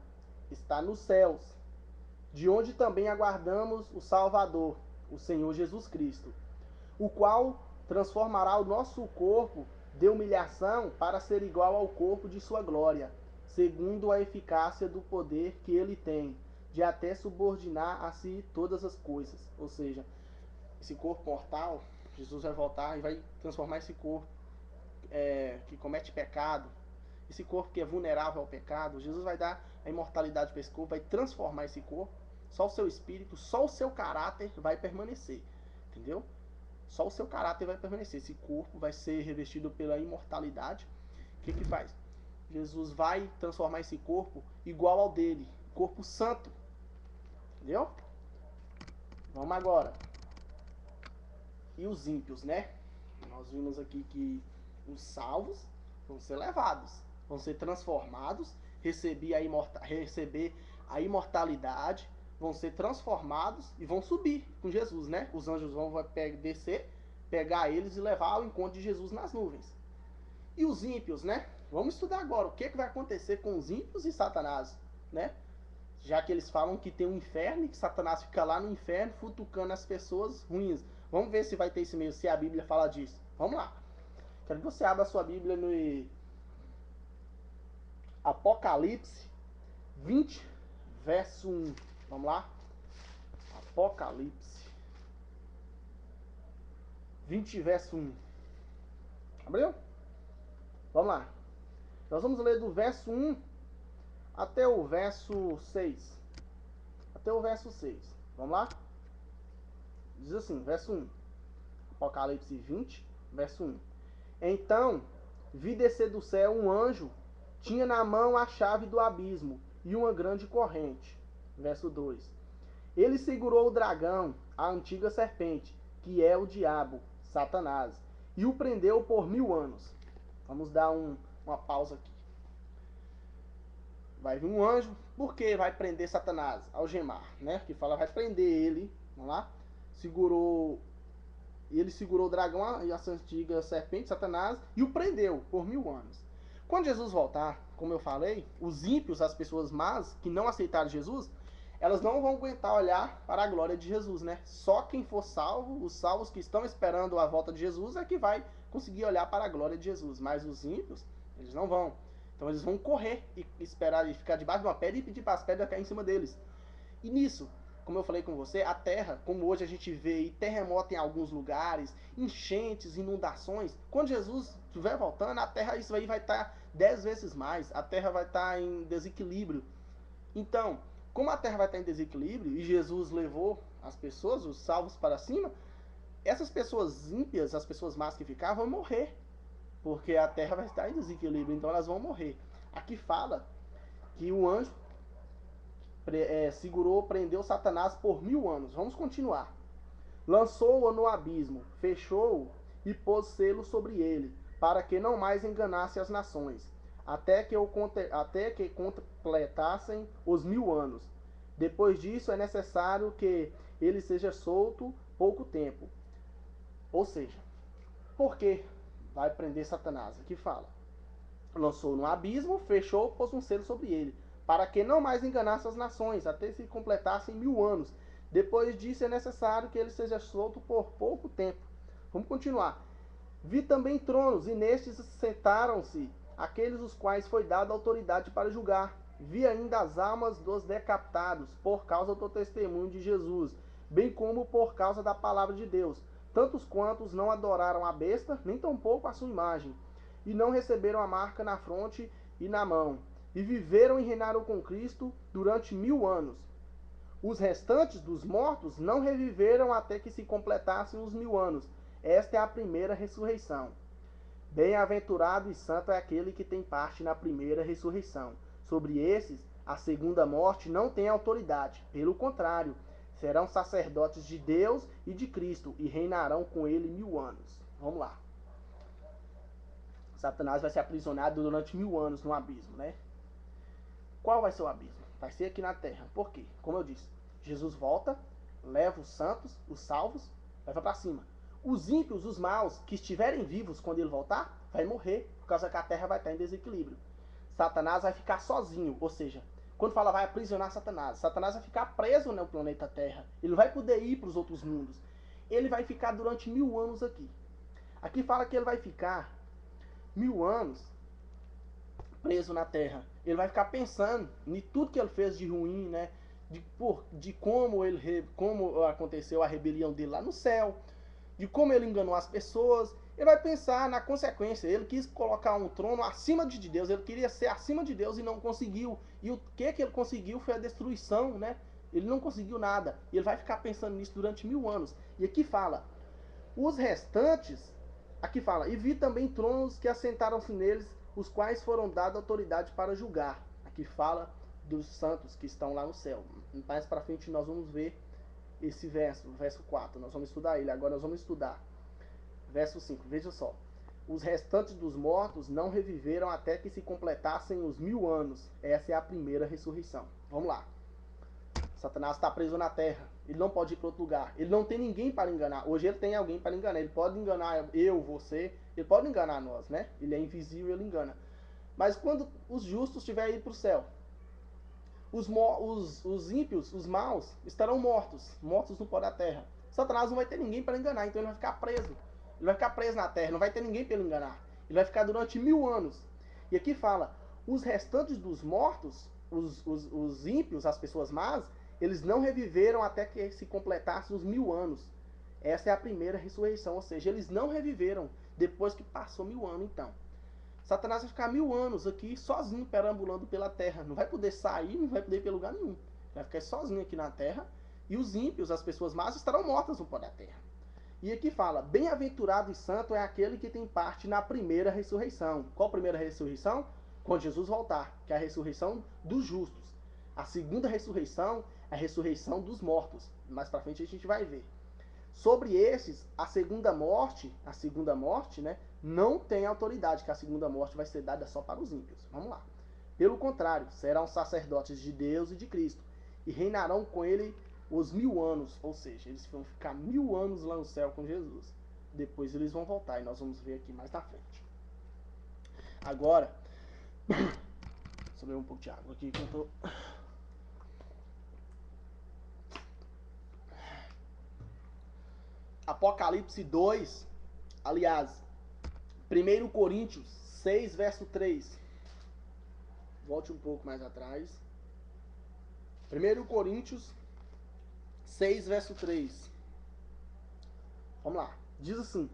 está nos céus, de onde também aguardamos o Salvador, o Senhor Jesus Cristo, o qual transformará o nosso corpo de humilhação para ser igual ao corpo de sua glória, segundo a eficácia do poder que ele tem, de até subordinar a si todas as coisas. Ou seja, esse corpo mortal, Jesus vai voltar e vai transformar esse corpo que comete pecado, esse corpo que é vulnerável ao pecado. Jesus vai dar a imortalidade para esse corpo, vai transformar esse corpo. Só o seu espírito, só o seu caráter vai permanecer, entendeu? Só o seu caráter vai permanecer. Esse corpo vai ser revestido pela imortalidade. O que faz? Jesus vai transformar esse corpo igual ao dele, corpo santo, entendeu? Vamos agora. E os ímpios, né? Nós vimos aqui que os salvos vão ser levados, vão ser transformados, receber a imortalidade, vão ser transformados e vão subir com Jesus, né? Os anjos vão descer, pegar eles e levar ao encontro de Jesus nas nuvens. E os ímpios, né? Vamos estudar agora o que vai acontecer com os ímpios e Satanás, né? Já que eles falam que tem um inferno e que Satanás fica lá no inferno futucando as pessoas ruins. Vamos ver se vai ter esse meio, se a Bíblia fala disso. Vamos lá. Quero que você abra a sua Bíblia no Apocalipse 20, verso 1. Vamos lá? Apocalipse 20, verso 1. Abriu? Vamos lá. Nós vamos ler do verso 1 até o verso 6. Até o verso 6. Vamos lá? Diz assim, verso 1. Apocalipse 20, verso 1. Então, vi descer do céu um anjo, tinha na mão a chave do abismo e uma grande corrente. Verso 2. Ele segurou o dragão, a antiga serpente, que é o diabo, Satanás, e o prendeu por 1000 anos. Vamos dar uma pausa aqui. Vai vir um anjo, por que vai prender Satanás? Algemar, né? Que fala, vai prender ele, vamos lá? Ele segurou o dragão e a antiga serpente, Satanás, e o prendeu por 1000 anos. Quando Jesus voltar, como eu falei, os ímpios, as pessoas más, que não aceitaram Jesus, elas não vão aguentar olhar para a glória de Jesus, né? Só quem for salvo, os salvos que estão esperando a volta de Jesus, é que vai conseguir olhar para a glória de Jesus. Mas os ímpios, eles não vão. Então eles vão correr e esperar e ficar debaixo de uma pedra e pedir para as pedras cair em cima deles. E nisso, como eu falei com você, a terra, como hoje a gente vê terremoto em alguns lugares, enchentes, inundações, quando Jesus estiver voltando, a terra, isso aí vai estar 10 vezes mais, a terra vai estar em desequilíbrio. Então, como a terra vai estar em desequilíbrio e Jesus levou as pessoas, os salvos para cima, essas pessoas ímpias, as pessoas más que ficaram, vão morrer, porque a terra vai estar em desequilíbrio, então elas vão morrer. Aqui fala que o anjo prendeu Satanás por 1000 anos. Vamos continuar. Lançou-o no abismo, fechou-o e pôs selo sobre ele, para que não mais enganasse as nações, até que completassem os 1000 anos. Depois disso é necessário que ele seja solto pouco tempo. Ou seja, por que vai prender Satanás? Aqui fala. Lançou no abismo, fechou, pôs um selo sobre ele, para que não mais enganasse as nações, até se completassem 1000 anos. Depois disso é necessário que ele seja solto por pouco tempo. Vamos continuar. Vi também tronos, e nestes sentaram-se aqueles os quais foi dada autoridade para julgar. Vi ainda as almas dos decapitados, por causa do testemunho de Jesus, bem como por causa da palavra de Deus, tantos quantos não adoraram a besta, nem tampouco a sua imagem, e não receberam a marca na fronte e na mão, e viveram e reinaram com Cristo durante 1000 anos. Os restantes dos mortos não reviveram até que se completassem os 1000 anos. Esta é a primeira ressurreição. Bem-aventurado e santo é aquele que tem parte na primeira ressurreição. Sobre esses, a segunda morte não tem autoridade. Pelo contrário, serão sacerdotes de Deus e de Cristo e reinarão com ele 1000 anos. Vamos lá. Satanás vai ser aprisionado durante 1000 anos no abismo, né? Qual vai ser o abismo? Vai ser aqui na terra. Por quê? Como eu disse, Jesus volta, leva os santos, os salvos, leva para cima. Os ímpios, os maus, que estiverem vivos quando ele voltar, vai morrer, por causa que a terra vai estar em desequilíbrio. Satanás vai ficar sozinho, ou seja, quando fala vai aprisionar Satanás, Satanás vai ficar preso no planeta Terra. Ele não vai poder ir para os outros mundos. Ele vai ficar durante 1000 anos aqui. Aqui fala que ele vai ficar 1000 anos preso na terra. Ele vai ficar pensando em tudo que ele fez de ruim, né? De como aconteceu a rebelião dele lá no céu, de como ele enganou as pessoas. Ele vai pensar na consequência. Ele quis colocar um trono acima de Deus. Ele queria ser acima de Deus e não conseguiu. E o que ele conseguiu foi a destruição, né? Ele não conseguiu nada. E ele vai ficar pensando nisso durante 1000 anos. E aqui fala, os restantes, aqui fala, e vi também tronos que assentaram-se neles, os quais foram dados autoridade para julgar. Aqui fala dos santos que estão lá no céu. Mais para frente nós vamos ver esse verso, verso 4. Nós vamos estudar ele. Agora nós vamos estudar verso 5. Veja só. Os restantes dos mortos não reviveram até que se completassem os 1000 anos. Essa é a primeira ressurreição. Vamos lá. Satanás está preso na terra. Ele não pode ir para outro lugar. Ele não tem ninguém para enganar. Hoje ele tem alguém para enganar. Ele pode enganar eu, você. Ele pode enganar nós, né? Ele é invisível, ele engana. Mas quando os justos estiverem ido para o céu, os ímpios, os maus, estarão mortos no pó da terra. Satanás não vai ter ninguém para enganar, então ele vai ficar preso. Ele vai ficar preso na terra, não vai ter ninguém para ele enganar. Ele vai ficar durante 1000 anos. E aqui fala, os restantes dos mortos, os ímpios, as pessoas más, eles não reviveram até que se completassem os 1000 anos. Essa é a primeira ressurreição, ou seja, eles não reviveram depois que passou 1000 anos, então. Satanás vai ficar 1000 anos aqui sozinho, perambulando pela terra. Não vai poder sair, não vai poder ir para lugar nenhum. Vai ficar sozinho aqui na terra. E os ímpios, as pessoas más, estarão mortas no pó da terra. E aqui fala, bem-aventurado e santo é aquele que tem parte na primeira ressurreição. Qual primeira ressurreição? Quando Jesus voltar, que é a ressurreição dos justos. A segunda ressurreição é a ressurreição dos mortos. Mais pra frente a gente vai ver. Sobre esses, a segunda morte, né, não tem autoridade, que a segunda morte vai ser dada só para os ímpios. Vamos lá. Pelo contrário, serão sacerdotes de Deus e de Cristo, e reinarão com ele os 1000 anos, ou seja, eles vão ficar 1000 anos lá no céu com Jesus. Depois eles vão voltar, e nós vamos ver aqui mais na frente. Agora, deixa eu beber um pouco de água aqui que eu tô... Apocalipse 2, aliás, 1 Coríntios 6, verso 3. Volte um pouco mais atrás. 1 Coríntios 6, verso 3. Vamos lá. Diz assim: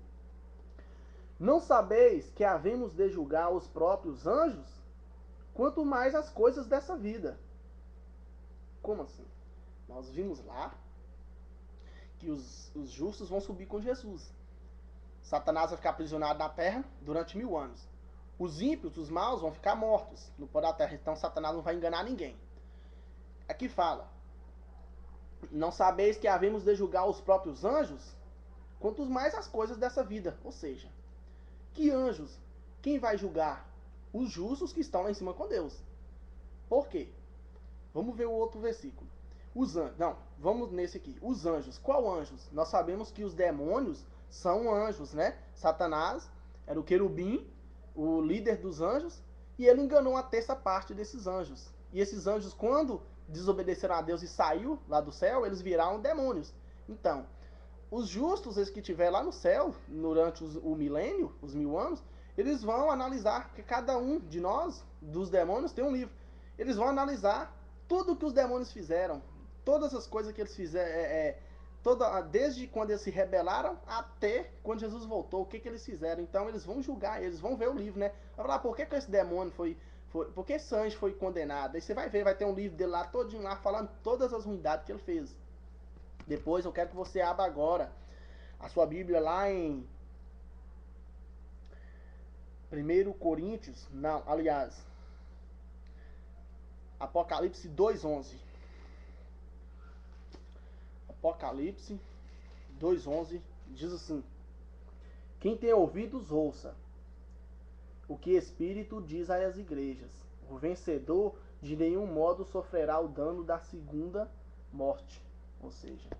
não sabeis que havemos de julgar os próprios anjos? Quanto mais as coisas dessa vida. Como assim? Nós vimos lá que os justos vão subir com Jesus. Satanás vai ficar aprisionado na terra durante 1000 anos. Os ímpios, os maus, vão ficar mortos no pó da terra. Então Satanás não vai enganar ninguém. Aqui fala: não sabeis que havemos de julgar os próprios anjos? Quanto mais as coisas dessa vida. Ou seja, que anjos? Quem vai julgar? Os justos que estão lá em cima com Deus. Por quê? Vamos ver o outro versículo. Os anjos, não, vamos nesse aqui. Os anjos, qual anjos? Nós sabemos que os demônios são anjos, né? Satanás era o querubim, o líder dos anjos, e ele enganou a terça parte desses anjos. E esses anjos, quando desobedeceram a Deus e saiu lá do céu, eles viraram demônios. Então, os justos, esses que estiver lá no céu, durante o milênio, os 1000 anos, eles vão analisar, porque cada um de nós, dos demônios, tem um livro. Eles vão analisar tudo que os demônios fizeram, todas as coisas que eles fizeram, desde quando eles se rebelaram até quando Jesus voltou, o que eles fizeram. Então eles vão julgar, eles vão ver o livro, né? Vai falar, por que esse demônio por que esse anjo foi condenado? Aí você vai ver, vai ter um livro dele lá, todinho lá, falando todas as ruindades que ele fez. Depois eu quero que você abra agora a sua Bíblia lá em 1 Coríntios, não, aliás, Apocalipse 2:11. Apocalipse 2:11 diz assim: quem tem ouvidos, ouça o que Espírito diz às igrejas. O vencedor de nenhum modo sofrerá o dano da segunda morte. Ou seja,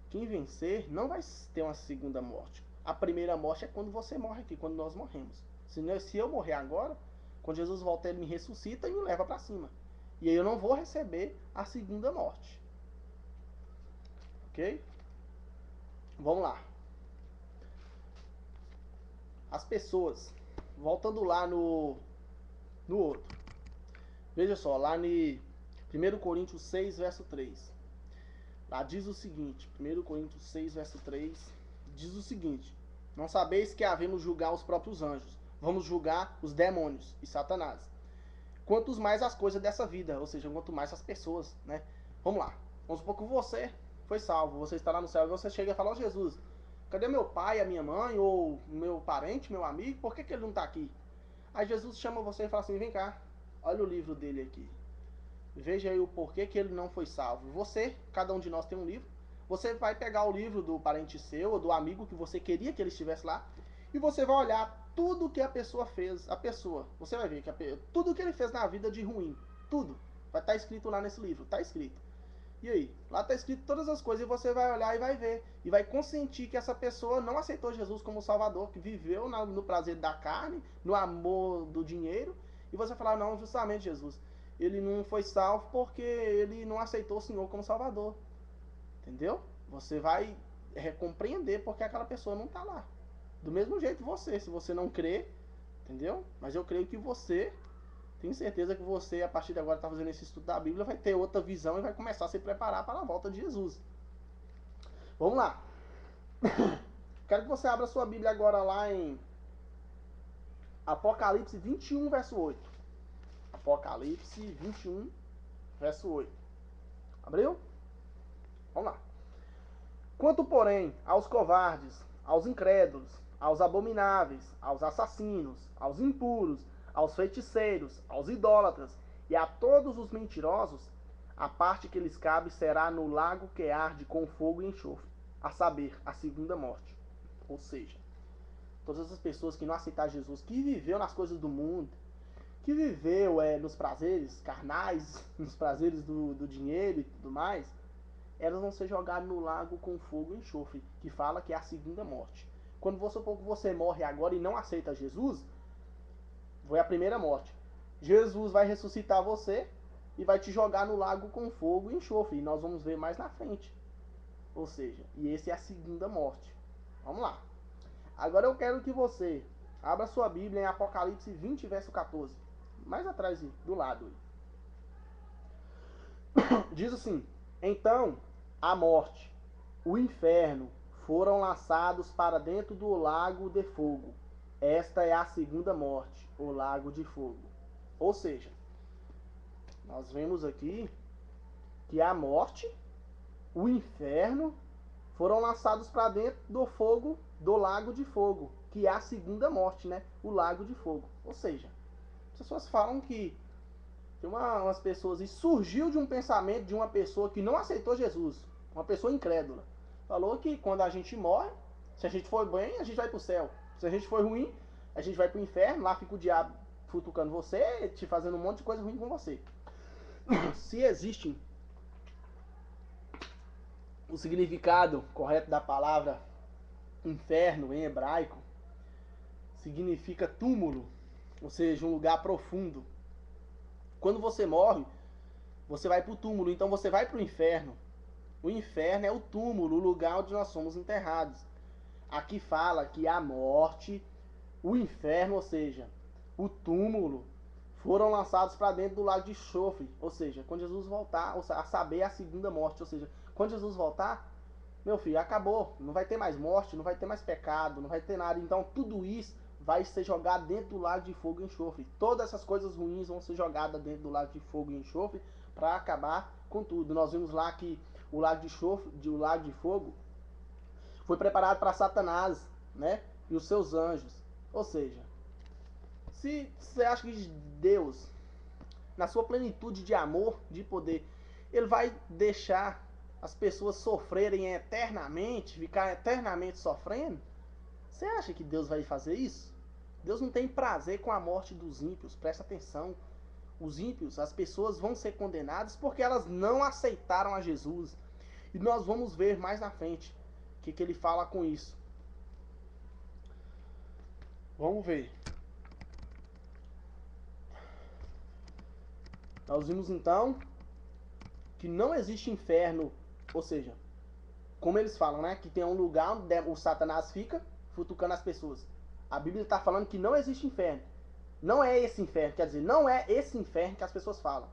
quem vencer não vai ter uma segunda morte. A primeira morte é quando você morre aqui, quando nós morremos. Se eu morrer agora, quando Jesus voltar, ele me ressuscita e me leva para cima. E aí eu não vou receber a segunda morte. Ok? Vamos lá. As pessoas, voltando lá no outro. Veja só, lá em 1 Coríntios 6, verso 3. Lá diz o seguinte, 1 Coríntios 6, verso 3, diz o seguinte: não sabeis que havemos julgar os próprios anjos, vamos julgar os demônios e Satanás. Quantos mais as coisas dessa vida, ou seja, quanto mais as pessoas, né? Vamos lá, vamos supor que você foi salvo, você está lá no céu e você chega e fala: ó Jesus, cadê meu pai, a minha mãe, ou meu parente, meu amigo, por que ele não está aqui? Aí Jesus chama você e fala assim: vem cá, olha o livro dele aqui. Veja aí o porquê que ele não foi salvo. Você, cada um de nós tem um livro. Você vai pegar o livro do parente seu ou do amigo que você queria que ele estivesse lá, e você vai olhar tudo que a pessoa fez. Você vai ver que tudo que ele fez na vida de ruim, tudo, vai estar escrito lá nesse livro. Está escrito. E aí? Lá está escrito todas as coisas, e você vai olhar e vai ver. E vai consentir que essa pessoa não aceitou Jesus como Salvador, que viveu no prazer da carne, no amor do dinheiro. E você vai falar: não, justamente Jesus, ele não foi salvo porque ele não aceitou o Senhor como Salvador. Entendeu? Você vai compreender porque aquela pessoa não está lá. Do mesmo jeito você, se você não crê, entendeu? Mas eu creio que você, tenho certeza que você, a partir de agora, está fazendo esse estudo da Bíblia, vai ter outra visão e vai começar a se preparar para a volta de Jesus. Vamos lá. Quero que você abra sua Bíblia agora lá em Apocalipse 21, verso 8. Apocalipse 21, verso 8. Abriu? Vamos lá. Quanto, porém, aos covardes, aos incrédulos, aos abomináveis, aos assassinos, aos impuros, aos feiticeiros, aos idólatras e a todos os mentirosos, a parte que lhes cabe será no lago que arde com fogo e enxofre, a saber, a segunda morte. Ou seja, todas as pessoas que não aceitaram Jesus, que viveu nas coisas do mundo, que viveu nos prazeres carnais, nos prazeres do dinheiro e tudo mais, elas vão ser jogadas no lago com fogo e enxofre, que fala que é a segunda morte. Quando você morre agora e não aceita Jesus, foi a primeira morte. Jesus vai ressuscitar você e vai te jogar no lago com fogo e enxofre, e nós vamos ver mais na frente. Ou seja, e esse é a segunda morte. Vamos lá. Agora eu quero que você abra sua Bíblia em Apocalipse 20, verso 14. Mais atrás, do lado. Diz assim: então a morte, o inferno, foram lançados para dentro do lago de fogo. Esta é a segunda morte, o lago de fogo. Ou seja, nós vemos aqui que a morte, o inferno, foram lançados para dentro do fogo, do lago de fogo, que é a segunda morte, né? O lago de fogo. Ou seja, as pessoas falam que tem umas pessoas, e surgiu de um pensamento de uma pessoa que não aceitou Jesus, uma pessoa incrédula. Falou que quando a gente morre, se a gente for bem, a gente vai pro céu. Se a gente for ruim, a gente vai pro inferno, lá fica o diabo futucando você, te fazendo um monte de coisa ruim com você. Se existe o significado correto da palavra inferno em hebraico, significa túmulo, ou seja, um lugar profundo. Quando você morre, você vai para o túmulo, então você vai para o inferno. O inferno é o túmulo, o lugar onde nós somos enterrados. Aqui fala que a morte, o inferno, ou seja, o túmulo, foram lançados para dentro do lago de enxofre. Ou seja, quando Jesus voltar, a saber, a segunda morte. Ou seja, quando Jesus voltar, meu filho, acabou. Não vai ter mais morte, não vai ter mais pecado, não vai ter nada. Então tudo isso vai ser jogado dentro do lago de fogo e enxofre. Todas essas coisas ruins vão ser jogadas dentro do lago de fogo e enxofre para acabar com tudo. Nós vimos lá que o lago de enxofre, o lago de fogo, foi preparado para Satanás, né? E os seus anjos. Ou seja, se você acha que Deus, na sua plenitude de amor, de poder, ele vai deixar as pessoas sofrerem eternamente, ficar eternamente sofrendo? Você acha que Deus vai fazer isso? Deus não tem prazer com a morte dos ímpios, presta atenção. Os ímpios, as pessoas vão ser condenadas porque elas não aceitaram a Jesus. E nós vamos ver mais na frente o que ele fala com isso. Vamos ver. Nós vimos então que não existe inferno, ou seja, como eles falam, né? Que tem um lugar onde o Satanás fica futucando as pessoas. A Bíblia está falando que não existe inferno. Não é esse inferno, quer dizer, não é esse inferno que as pessoas falam.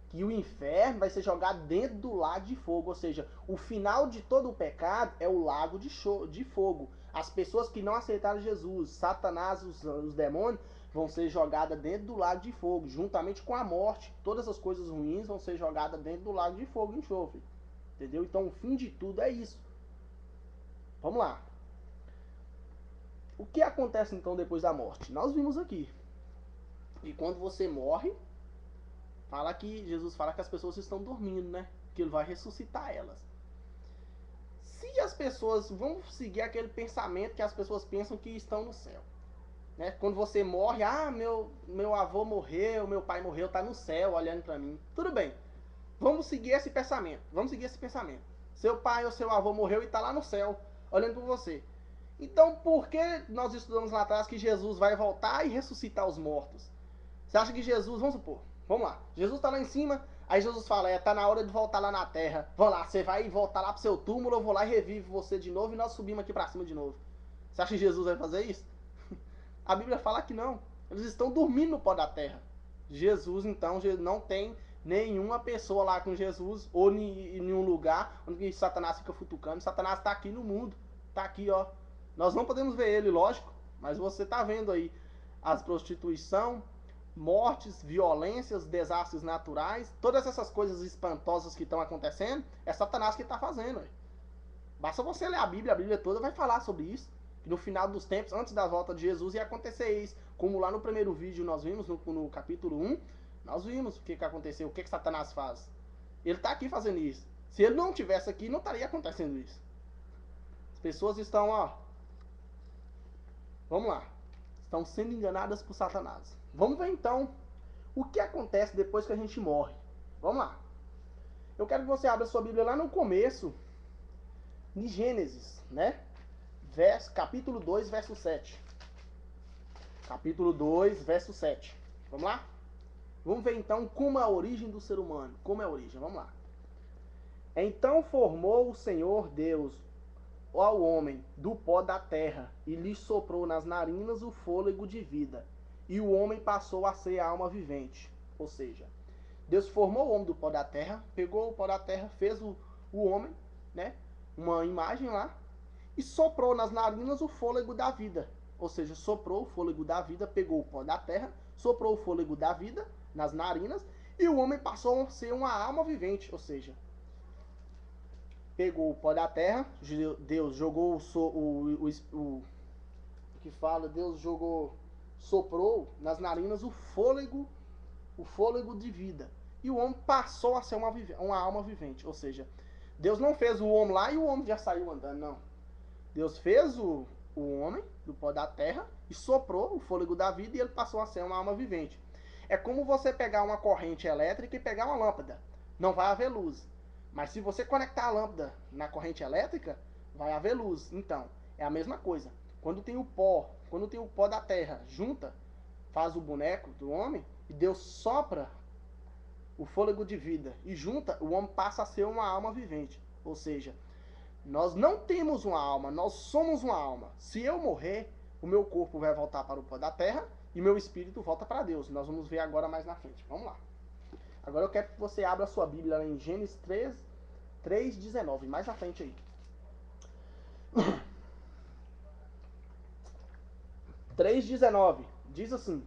Que o inferno vai ser jogado dentro do lago de fogo, ou seja, o final de todo o pecado é o lago de fogo. As pessoas que não aceitaram Jesus, Satanás, os demônios, vão ser jogadas dentro do lago de fogo, juntamente com a morte. Todas as coisas ruins vão ser jogadas dentro do lago de fogo e enxofre. Entendeu? Então o fim de tudo é isso. Vamos lá. O que acontece então depois da morte? Nós vimos aqui. E quando você morre, fala que Jesus fala que as pessoas estão dormindo, né? Que ele vai ressuscitar elas. Se as pessoas vão seguir aquele pensamento que as pessoas pensam que estão no céu, né? Quando você morre, meu avô morreu, meu pai morreu, tá no céu olhando para mim. Tudo bem. Vamos seguir esse pensamento. Vamos seguir esse pensamento. Seu pai ou seu avô morreu e tá lá no céu olhando por você. Então, por que nós estudamos lá atrás que Jesus vai voltar e ressuscitar os mortos? Você acha que Jesus, vamos supor, vamos lá, Jesus está lá em cima, Aí Jesus fala, tá na hora de voltar lá na terra. Vamos lá, você vai voltar lá pro seu túmulo, eu vou lá e revivo você de novo e nós subimos aqui pra cima de novo. Você acha que Jesus vai fazer isso? A Bíblia fala que não. Eles estão dormindo no pó da terra. Jesus, então, não tem nenhuma pessoa lá com Jesus ou em nenhum lugar onde Satanás fica futucando. Satanás está aqui no mundo. Está aqui, ó. Nós não podemos ver ele, lógico, mas você está vendo aí as prostituição, mortes, violências, desastres naturais, todas essas coisas espantosas que estão acontecendo, é Satanás que está fazendo. Basta você ler a Bíblia toda vai falar sobre isso. Que no final dos tempos, antes da volta de Jesus, ia acontecer isso. Como lá no primeiro vídeo nós vimos, no capítulo 1, nós vimos o que aconteceu, o que Satanás faz. Ele está aqui fazendo isso. Se ele não estivesse aqui, não estaria acontecendo isso. As pessoas estão, ó, vamos lá, estão sendo enganadas por Satanás. Vamos ver então o que acontece depois que a gente morre. Vamos lá. Eu quero que você abra sua Bíblia lá no começo, em Gênesis, né? Capítulo 2, verso 7. Capítulo 2, verso 7. Vamos lá? Vamos ver então como é a origem do ser humano. Como é a origem? Vamos lá. Então formou o Senhor Deus ao homem do pó da terra e lhe soprou nas narinas o fôlego de vida. E o homem passou a ser a alma vivente. Ou seja, Deus formou o homem do pó da terra, pegou o pó da terra, fez o homem, né? Uma imagem lá, e soprou nas narinas o fôlego da vida. Ou seja, soprou o fôlego da vida, pegou o pó da terra, soprou o fôlego da vida nas narinas, e o homem passou a ser uma alma vivente. Ou seja, pegou o pó da terra, Deus jogou Deus jogou, soprou nas narinas o fôlego de vida. E o homem passou a ser uma alma vivente. Ou seja, Deus não fez o homem lá e o homem já saiu andando, não. Deus fez o homem do pó da terra e soprou o fôlego da vida e ele passou a ser uma alma vivente. É como você pegar uma corrente elétrica e pegar uma lâmpada. Não vai haver luz. Mas se você conectar a lâmpada na corrente elétrica, vai haver luz. Então, é a mesma coisa. Quando tem o pó da terra junta, faz o boneco do homem e Deus sopra o fôlego de vida e junta, o homem passa a ser uma alma vivente. Ou seja, nós não temos uma alma, nós somos uma alma. Se eu morrer, o meu corpo vai voltar para o pó da terra e meu espírito volta para Deus. Nós vamos ver agora mais na frente. Vamos lá. Agora eu quero que você abra a sua Bíblia em Gênesis 3:19, mais na frente aí. 3:19 diz assim: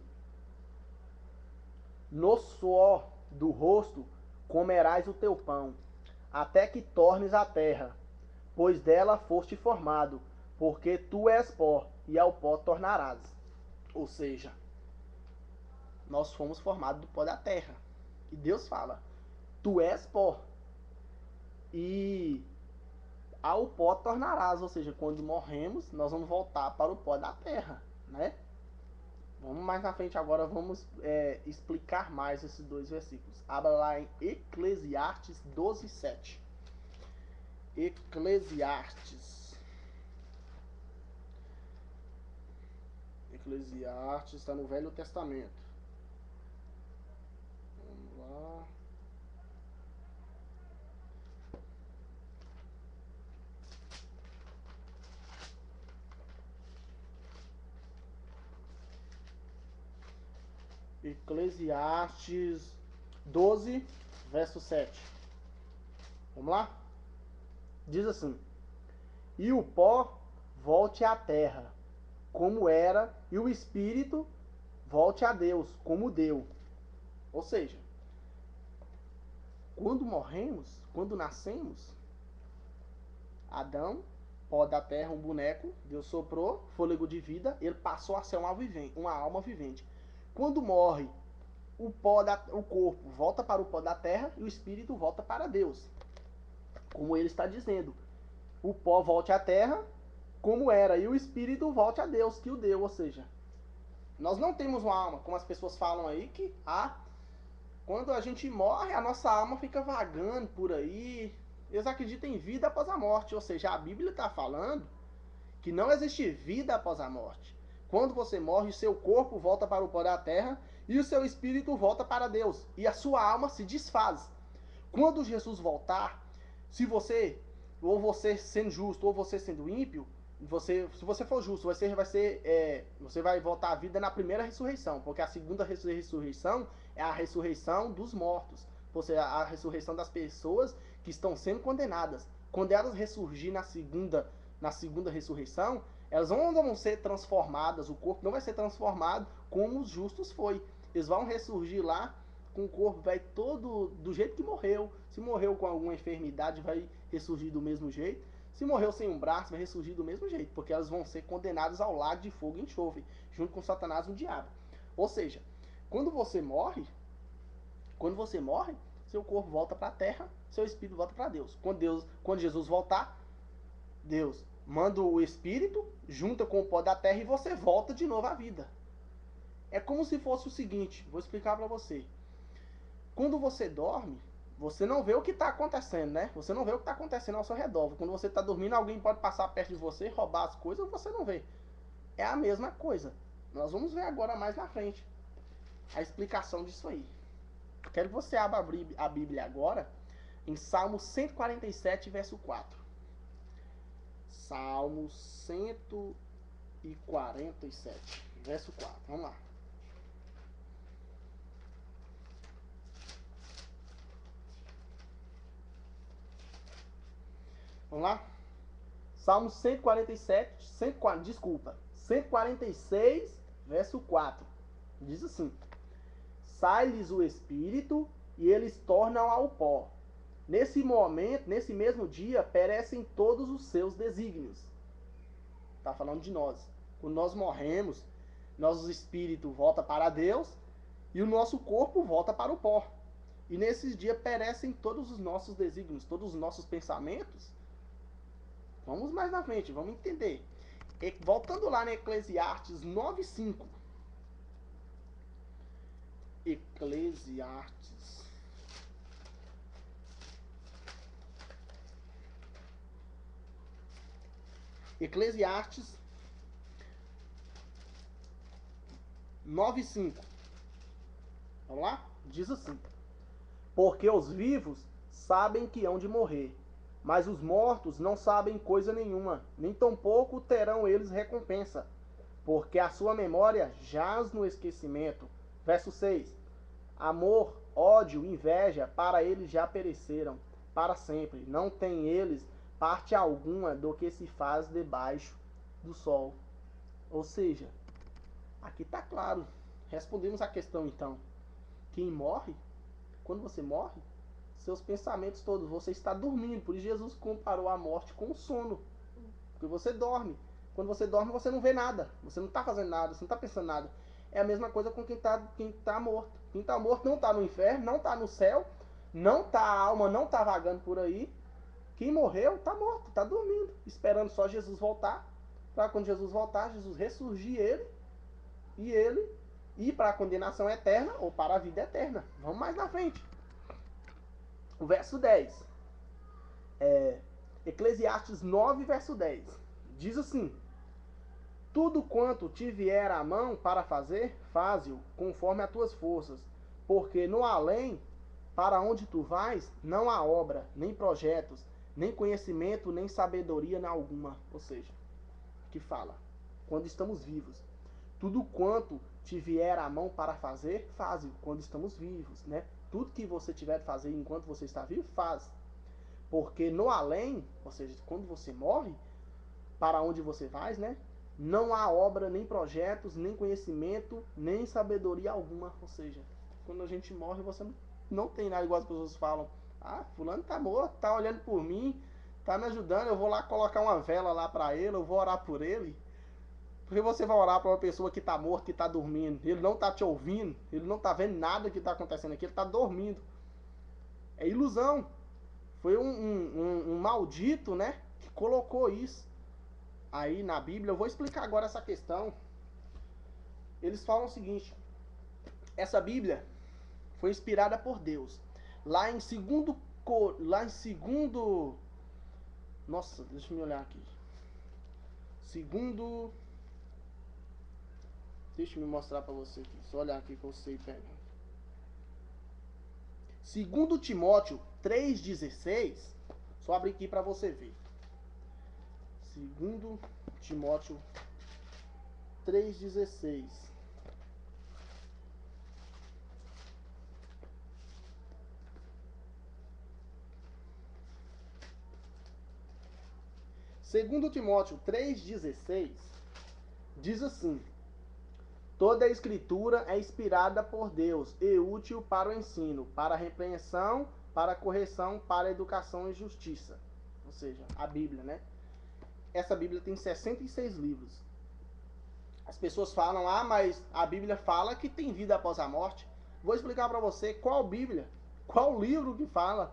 no suor do rosto comerás o teu pão, até que tornes a terra, pois dela foste formado, porque tu és pó, e ao pó tornarás. Ou seja, nós fomos formados do pó da terra. E Deus fala, tu és pó, e ao pó tornarás. Ou seja, quando morremos, nós vamos voltar para o pó da terra, né? Vamos mais na frente agora, vamos explicar mais esses dois versículos. Abra lá em Eclesiastes 12:7. Eclesiastes está no Velho Testamento. Vamos lá. Eclesiastes 12, verso 7. Vamos lá? Diz assim: e o pó volte à terra, como era, e o espírito volte a Deus, como deu. Ou seja, quando morremos, quando nascemos, Adão, pó da terra, um boneco, Deus soprou, fôlego de vida, ele passou a ser uma alma vivente. Quando morre, o corpo volta para o pó da terra e o espírito volta para Deus. Como ele está dizendo, o pó volte à terra, como era, e o espírito volte a Deus, que o deu. Ou seja, nós não temos uma alma, como as pessoas falam aí, que quando a gente morre, a nossa alma fica vagando por aí. Eles acreditam em vida após a morte. Ou seja, a Bíblia está falando que não existe vida após a morte. Quando você morre, seu corpo volta para o pó da terra e o seu espírito volta para Deus. E a sua alma se desfaz. quando Jesus voltar, se você, ou você sendo justo, ou você sendo ímpio, se você for justo, você vai voltar à vida na primeira ressurreição, porque a segunda ressurreição é a ressurreição dos mortos, ou seja, a ressurreição das pessoas que estão sendo condenadas. Quando elas ressurgir na segunda ressurreição, elas não vão ser transformadas, o corpo não vai ser transformado como os justos foi. Eles vão ressurgir lá com o corpo vai todo do jeito que morreu. Se morreu com alguma enfermidade, vai ressurgir do mesmo jeito. Se morreu sem um braço, vai ressurgir do mesmo jeito, porque elas vão ser condenadas ao lago de fogo e enxofre, junto com Satanás e o diabo. Ou seja, quando você morre, seu corpo volta para a terra, seu espírito volta para Deus. Quando Jesus voltar, Deus manda o espírito, junta com o pó da terra e você volta de novo à vida. É como se fosse o seguinte, vou explicar para você. Quando você dorme, você não vê o que está acontecendo, né? Você não vê o que está acontecendo ao seu redor. Quando você está dormindo, alguém pode passar perto de você, roubar as coisas, você não vê. É a mesma coisa. Nós vamos ver agora mais na frente a explicação disso aí. Quero que você abra a Bíblia agora em Salmo 147, verso 4. Salmo 147, verso 4. Vamos lá. Vamos lá? Salmo 146, verso 4. Diz assim: sai-lhes o espírito e eles tornam ao pó. Nesse momento, nesse mesmo dia, perecem todos os seus desígnios. Está falando de nós. Quando nós morremos, nosso espírito volta para Deus e o nosso corpo volta para o pó. E nesses dias perecem todos os nossos desígnios, todos os nossos pensamentos. Vamos mais na frente, vamos entender. Voltando lá em Eclesiastes 9:5. Eclesiastes. Eclesiastes 9:5. Vamos lá? Diz assim: porque os vivos sabem que hão de morrer, mas os mortos não sabem coisa nenhuma, nem tampouco terão eles recompensa, porque a sua memória jaz no esquecimento. Verso 6. Amor, ódio, inveja, para eles já pereceram, para sempre. Não tem eles parte alguma do que se faz debaixo do sol. Ou seja, aqui está claro. Respondemos a questão então. Quem morre, quando você morre, seus pensamentos todos, você está dormindo. Por isso Jesus comparou a morte com o sono. Porque você dorme. Quando você dorme, você não vê nada. Você não está fazendo nada, você não está pensando nada. É a mesma coisa com quem tá morto. Quem está morto não está no inferno, não está no céu, a alma não está vagando por aí. Quem morreu está morto, está dormindo, esperando só Jesus voltar. Para quando Jesus voltar, Jesus ressurgir ele ir para a condenação eterna ou para a vida eterna. Vamos mais na frente. O verso 10. Eclesiastes 9, verso 10. Diz assim: tudo quanto te vier à mão para fazer, faze-o conforme as tuas forças, porque no além, para onde tu vais, não há obra, nem projetos, nem conhecimento, nem sabedoria alguma. Ou seja, que fala, quando estamos vivos, tudo quanto te vier à mão para fazer, faze-o quando estamos vivos, né? Tudo que você tiver de fazer enquanto você está vivo, faz. Porque no além, ou seja, quando você morre, para onde você vai, né? Não há obra, nem projetos, nem conhecimento, nem sabedoria alguma. Ou seja, quando a gente morre, você não tem nada, igual as pessoas falam. Ah, fulano tá morto, tá olhando por mim, tá me ajudando, eu vou lá colocar uma vela lá para ele, eu vou orar por ele. Porque você vai orar para uma pessoa que tá morta, que tá dormindo. Ele não tá te ouvindo, ele não tá vendo nada que tá acontecendo aqui, ele tá dormindo. É ilusão. Foi um maldito, né, que colocou isso aí na Bíblia. Eu vou explicar agora essa questão. Eles falam o seguinte: essa Bíblia foi inspirada por Deus. Lá em segundo, nossa, deixa eu me olhar aqui. Deixa eu me mostrar para você aqui. Só olhar aqui que eu sei pega. Segundo Timóteo 3,16, só abrir aqui para você ver. Segundo Timóteo 3,16. Segundo Timóteo 3,16, diz assim: toda a escritura é inspirada por Deus e útil para o ensino, para a repreensão, para a correção, para a educação e justiça. Ou seja, a Bíblia, né? Essa Bíblia tem 66 livros. As pessoas falam, mas a Bíblia fala que tem vida após a morte. Vou explicar para você qual Bíblia, qual livro que fala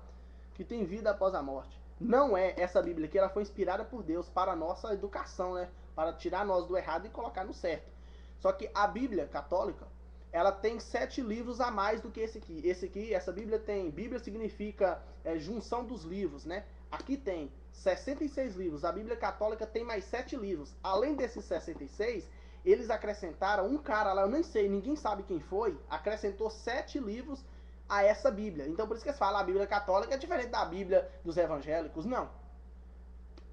que tem vida após a morte. Não é essa Bíblia aqui, ela foi inspirada por Deus para a nossa educação, né? Para tirar nós do errado e colocar no certo. Só que a Bíblia católica, ela tem 7 livros a mais do que esse aqui. Essa Bíblia tem, Bíblia significa junção dos livros, né? Aqui tem 66 livros, a Bíblia católica tem mais 7 livros. Além desses 66, eles acrescentaram um cara lá, eu nem sei, ninguém sabe quem foi, acrescentou 7 livros a essa Bíblia. Então por isso que eles falam, a Bíblia católica é diferente da Bíblia dos evangélicos. Não.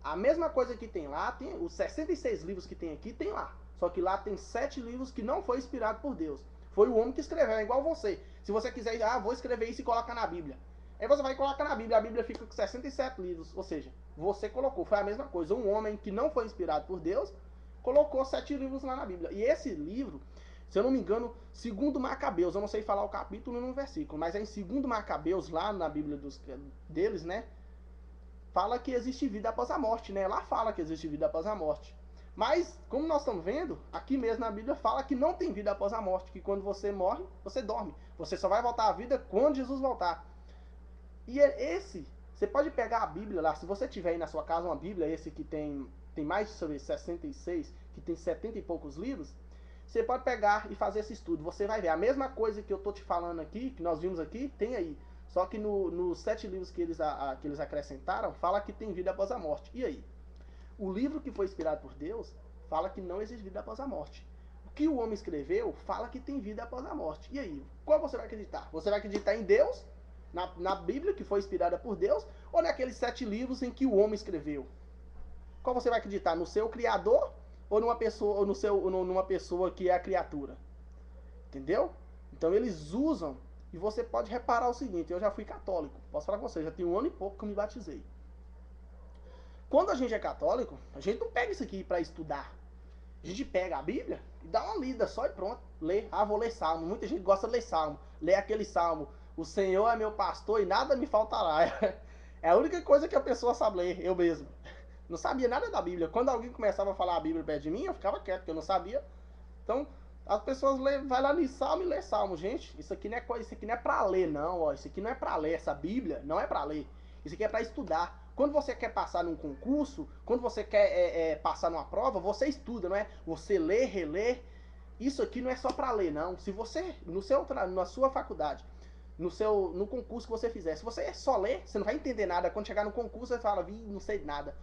A mesma coisa que tem lá, tem os 66 livros que tem aqui, tem lá. Só que lá tem 7 livros que não foi inspirado por Deus. Foi o homem que escreveu, é igual você. Se você quiser, vou escrever isso e colocar na Bíblia. Aí você vai colocar na Bíblia, a Bíblia fica com 67 livros. Ou seja, você colocou, foi a mesma coisa. Um homem que não foi inspirado por Deus, colocou 7 livros lá na Bíblia. E esse livro, se eu não me engano, 2 Macabeus, eu não sei falar o capítulo no versículo, mas é em 2 Macabeus, lá na Bíblia deles, né? Fala que existe vida após a morte, né? Lá fala que existe vida após a morte. Mas, como nós estamos vendo, aqui mesmo na Bíblia fala que não tem vida após a morte, que quando você morre, você dorme. Você só vai voltar à vida quando Jesus voltar. E você pode pegar a Bíblia lá, se você tiver aí na sua casa uma Bíblia, esse que tem mais de 66, que tem 70 e poucos livros, você pode pegar e fazer esse estudo. Você vai ver a mesma coisa que eu tô te falando aqui, que nós vimos aqui, tem aí. Só que nos 7 livros que eles acrescentaram, fala que tem vida após a morte. E aí? O livro que foi inspirado por Deus fala que não existe vida após a morte. O que o homem escreveu fala que tem vida após a morte. E aí? Qual você vai acreditar? Você vai acreditar em Deus, na Bíblia que foi inspirada por Deus, ou naqueles 7 livros em que o homem escreveu? Qual você vai acreditar? No seu Criador ou numa pessoa que é a criatura? Entendeu? Então eles usam, e você pode reparar o seguinte, eu já fui católico, posso falar com você, já tem 1 ano e pouco que eu me batizei. Quando a gente é católico, a gente não pega isso aqui para estudar. A gente pega a Bíblia e dá uma lida só e pronto. Lê, vou ler Salmo. Muita gente gosta de ler Salmo. Lê aquele Salmo, o Senhor é meu pastor e nada me faltará. É a única coisa que a pessoa sabe ler, eu mesmo. Não sabia nada da Bíblia. Quando alguém começava a falar a Bíblia perto de mim, eu ficava quieto, porque eu não sabia. Então, as pessoas vai lá no Salmo e lê Salmo. Gente, isso aqui não é pra ler, não. Ó. Isso aqui não é pra ler. Essa Bíblia não é pra ler. Isso aqui é pra estudar. Quando você quer passar num concurso, quando você quer passar numa prova, você estuda, não é? Você lê, relê. Isso aqui não é só para ler, não. Se você, na sua faculdade, no concurso que você fizer, se você só ler, você não vai entender nada. Quando chegar no concurso, você fala, não sei nada.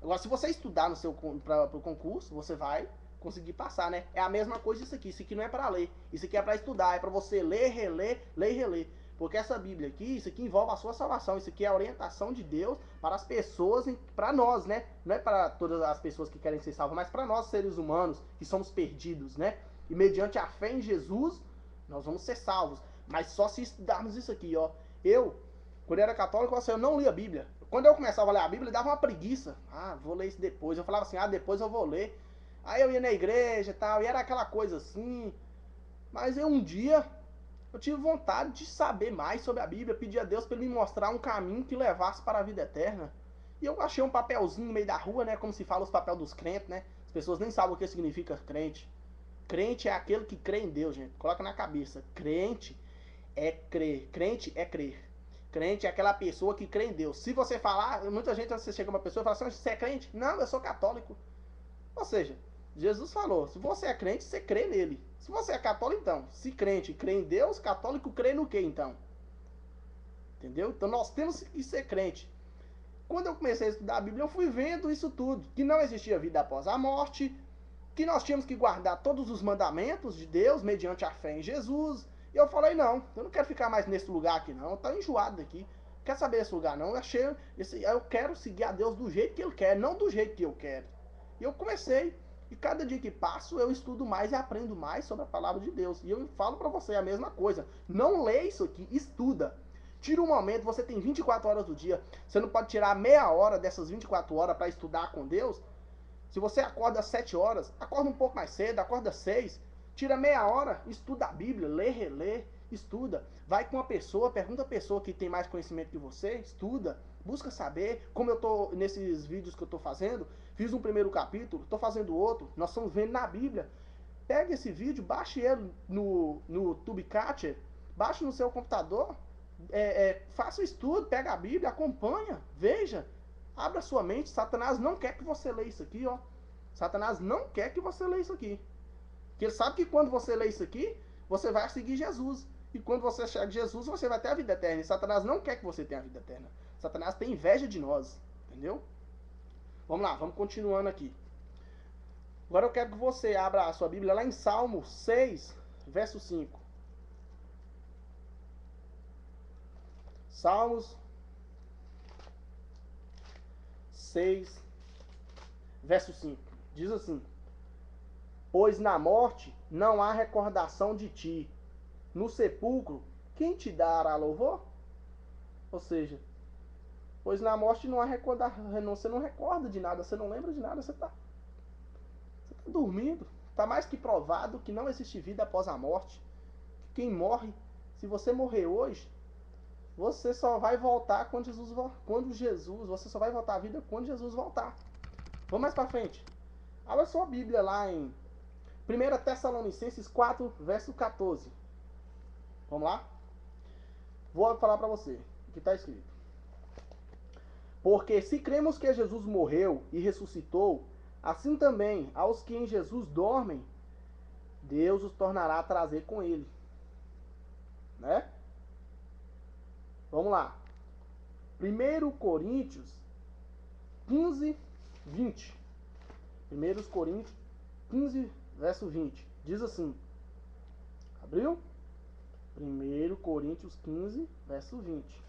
Agora, se você estudar para o concurso, você vai conseguir passar, né? É a mesma coisa isso aqui. Isso aqui não é para ler. Isso aqui é para estudar. É para você ler, reler, ler e reler. Porque essa Bíblia aqui, isso aqui envolve a sua salvação. Isso aqui é a orientação de Deus para as pessoas, para nós, né? Não é para todas as pessoas que querem ser salvas, mas para nós, seres humanos, que somos perdidos, né? E mediante a fé em Jesus, nós vamos ser salvos. Mas só se estudarmos isso aqui, ó. Quando eu era católico, eu não lia a Bíblia. Quando eu começava a ler a Bíblia, dava uma preguiça. Vou ler isso depois. Eu falava assim, depois eu vou ler. Aí eu ia na igreja e tal, e era aquela coisa assim. Mas um dia eu tive vontade de saber mais sobre a Bíblia, pedir a Deus para ele me mostrar um caminho que levasse para a vida eterna. E eu achei um papelzinho no meio da rua, né, como se fala os papéis dos crentes, né? As pessoas nem sabem o que significa crente. Crente é aquele que crê em Deus, gente. Coloca na cabeça. Crente é crer. Crente é crer. Crente é aquela pessoa que crê em Deus. Se você falar, muita gente, você chega uma pessoa e fala assim, você é crente? Não, eu sou católico. Ou seja, Jesus falou, se você é crente, você crê nele. Se você é católico, então, se crente crê em Deus, católico crê no quê, então? Entendeu? Então nós temos que ser crente. Quando eu comecei a estudar a Bíblia, eu fui vendo isso tudo. Que não existia vida após a morte, que nós tínhamos que guardar todos os mandamentos de Deus, mediante a fé em Jesus, E eu falei, não, eu não quero ficar mais nesse lugar aqui não, eu tô enjoado daqui. Quer saber desse lugar não? Eu quero seguir a Deus do jeito que Ele quer, não do jeito que eu quero. E eu comecei, e cada dia que passo eu estudo mais e aprendo mais sobre a palavra de Deus. E eu falo para você a mesma coisa. Não lê isso aqui, estuda. Tira um momento, você tem 24 horas do dia. Você não pode tirar meia hora dessas 24 horas para estudar com Deus? Se você acorda às 7 horas, acorda um pouco mais cedo, acorda às 6, tira meia hora, estuda a Bíblia, lê, relê, estuda. Vai com uma pessoa, pergunta a pessoa que tem mais conhecimento que você, estuda, busca saber. Como eu tô nesses vídeos que eu tô fazendo, fiz um primeiro capítulo, tô fazendo outro, nós estamos vendo na Bíblia. Pega esse vídeo, baixe ele no Tubecatcher, baixe no seu computador, faça o estudo, pega a Bíblia, acompanha, veja. Abra sua mente. Satanás não quer que você leia isso aqui, ó. Satanás não quer que você leia isso aqui. Porque ele sabe que quando você lê isso aqui, você vai seguir Jesus. E quando você chega a Jesus, você vai ter a vida eterna. E Satanás não quer que você tenha a vida eterna. Satanás tem inveja de nós. Entendeu? Vamos lá, vamos continuando aqui. Agora eu quero que você abra a sua Bíblia lá em Salmo 6, verso 5. Salmos 6, verso 5. Diz assim: pois na morte não há recordação de ti. No sepulcro, quem te dará louvor? Ou seja, pois na morte não há recordação. Você não recorda de nada, você não lembra de nada, você está dormindo. Está mais que provado que não existe vida após a morte. Quem morre, se você morrer hoje, você só vai voltar quando Jesus, você só vai voltar à vida quando Jesus voltar. Vamos mais para frente. Abra sua Bíblia lá em 1 Tessalonicenses 4, verso 14. Vamos lá? Vou falar para você o que está escrito. Porque se cremos que Jesus morreu e ressuscitou, assim também aos que em Jesus dormem, Deus os tornará a trazer com ele. Né? Vamos lá. 1 Coríntios 15, 20. 1 Coríntios 15, verso 20. Diz assim. Abriu? 1 Coríntios 15, verso 20.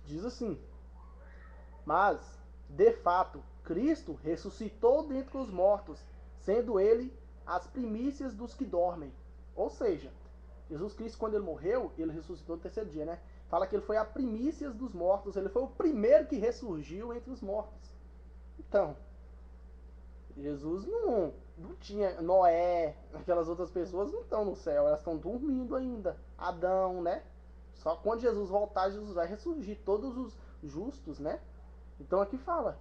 Diz assim: mas, de fato, Cristo ressuscitou dentre os mortos, sendo ele as primícias dos que dormem. Ou seja, Jesus Cristo, quando ele morreu, ele ressuscitou no terceiro dia, né? Fala que ele foi a primícias dos mortos, ele foi o primeiro que ressurgiu entre os mortos. Então, Jesus não tinha. Noé, aquelas outras pessoas não estão no céu, elas estão dormindo ainda. Adão, né? Só quando Jesus voltar, Jesus vai ressurgir todos os justos, né? Então aqui fala,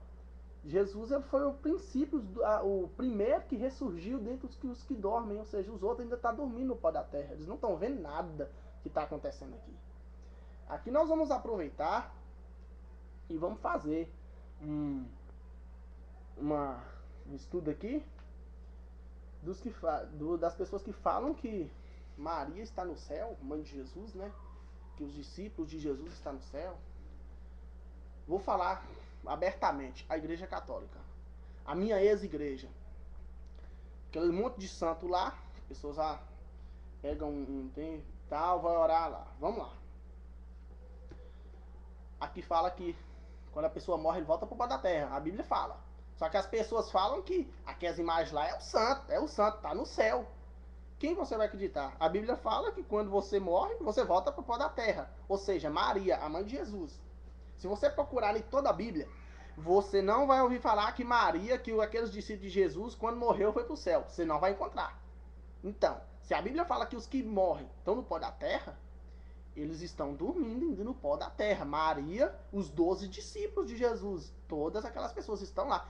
Jesus ele foi o princípio, o primeiro que ressurgiu dentre os que dormem, ou seja, os outros ainda estão dormindo no pó da terra, eles não estão vendo nada que está acontecendo aqui. Aqui nós vamos aproveitar e vamos fazer um estudo aqui das pessoas que falam que Maria está no céu, mãe de Jesus, né? Que os discípulos de Jesus estão no céu. Vou falar abertamente, a Igreja Católica, a minha ex-igreja, aquele monte de santo lá, as pessoas pegam tem tal, vai orar lá, vamos lá. Aqui fala que quando a pessoa morre, ele volta para o pó da terra, a Bíblia fala. Só que as pessoas falam que aquelas imagens lá é o santo, tá no céu. Quem você vai acreditar? A Bíblia fala que quando você morre, você volta para o pó da terra, ou seja, Maria, a mãe de Jesus. Se você procurar em toda a Bíblia, você não vai ouvir falar que Maria, que aqueles discípulos de Jesus, quando morreu, foi para o céu. Você não vai encontrar. Então, se a Bíblia fala que os que morrem estão no pó da terra, eles estão dormindo ainda no pó da terra. Maria, os 12 discípulos de Jesus, todas aquelas pessoas estão lá.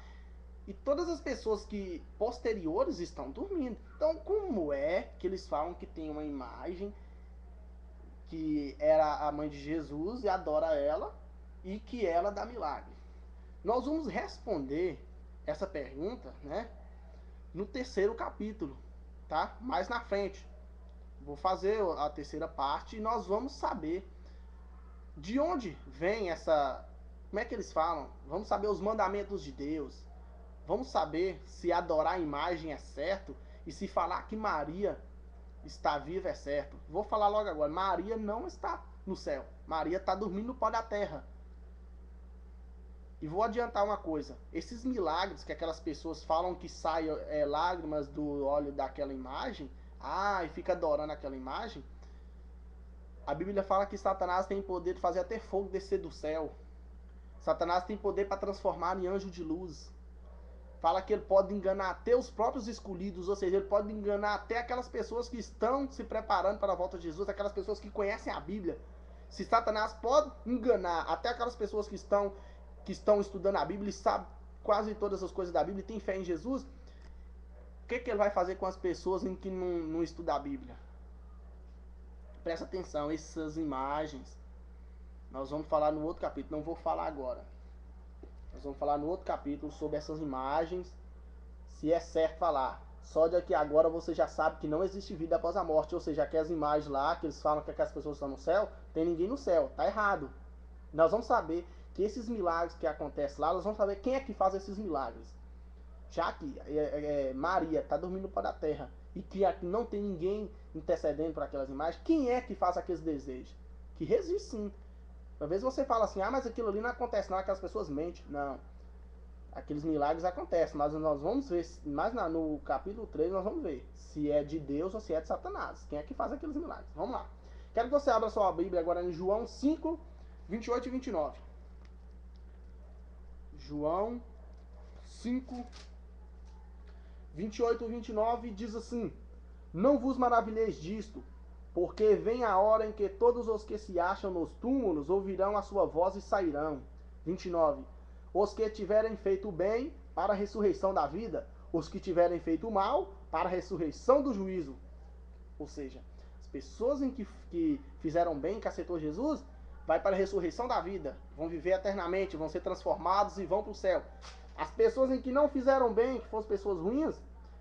E todas as pessoas que posteriores estão dormindo. Então, como é que eles falam que tem uma imagem que era a mãe de Jesus e adora ela, e que ela dá milagre? Nós vamos responder essa pergunta, né, no terceiro capítulo, tá? Mais na frente. Vou fazer a terceira parte e nós vamos saber de onde vem essa... Como é que eles falam? Vamos saber os mandamentos de Deus. Vamos saber se adorar a imagem é certo e se falar que Maria está viva, é certo. Vou falar logo agora. Maria não está no céu. Maria está dormindo no pó da terra. E vou adiantar uma coisa. Esses milagres que aquelas pessoas falam que saem lágrimas do olho daquela imagem, e fica adorando aquela imagem, a Bíblia fala que Satanás tem poder de fazer até fogo descer do céu. Satanás tem poder para transformar em anjo de luz. Fala que ele pode enganar até os próprios escolhidos, ou seja, ele pode enganar até aquelas pessoas que estão se preparando para a volta de Jesus, aquelas pessoas que conhecem a Bíblia. Se Satanás pode enganar até aquelas pessoas que estão estudando a Bíblia e sabem quase todas as coisas da Bíblia e têm fé em Jesus, o que ele vai fazer com as pessoas em que não estudam a Bíblia? Presta atenção, essas imagens, nós vamos falar no outro capítulo, não vou falar agora. Nós vamos falar no outro capítulo sobre essas imagens, se é certo falar. Só de aqui agora você já sabe que não existe vida após a morte, ou seja, aquelas imagens lá, que eles falam que as pessoas estão no céu, tem ninguém no céu, tá errado. Nós vamos saber que esses milagres que acontecem lá, nós vamos saber quem é que faz esses milagres. Já que Maria está dormindo no pó da terra e que não tem ninguém intercedendo por aquelas imagens, quem é que faz aqueles desejos? Que resiste sim. Às vezes você fala assim, mas aquilo ali não acontece não, aquelas pessoas mentem. Não. Aqueles milagres acontecem, mas nós vamos ver, mas no capítulo 3 nós vamos ver se é de Deus ou se é de Satanás. Quem é que faz aqueles milagres? Vamos lá. Quero que você abra sua Bíblia agora em João 5, 28 e 29. João 5, 28 e 29 diz assim: Não vos maravilheis disto, porque vem a hora em que todos os que se acham nos túmulos ouvirão a sua voz e sairão. 29. Os que tiverem feito bem, para a ressurreição da vida. Os que tiverem feito mal, para a ressurreição do juízo. Ou seja, as pessoas que fizeram bem, que aceitou Jesus, vai para a ressurreição da vida. Vão viver eternamente, vão ser transformados e vão para o céu. As pessoas em que não fizeram bem, que foram pessoas ruins,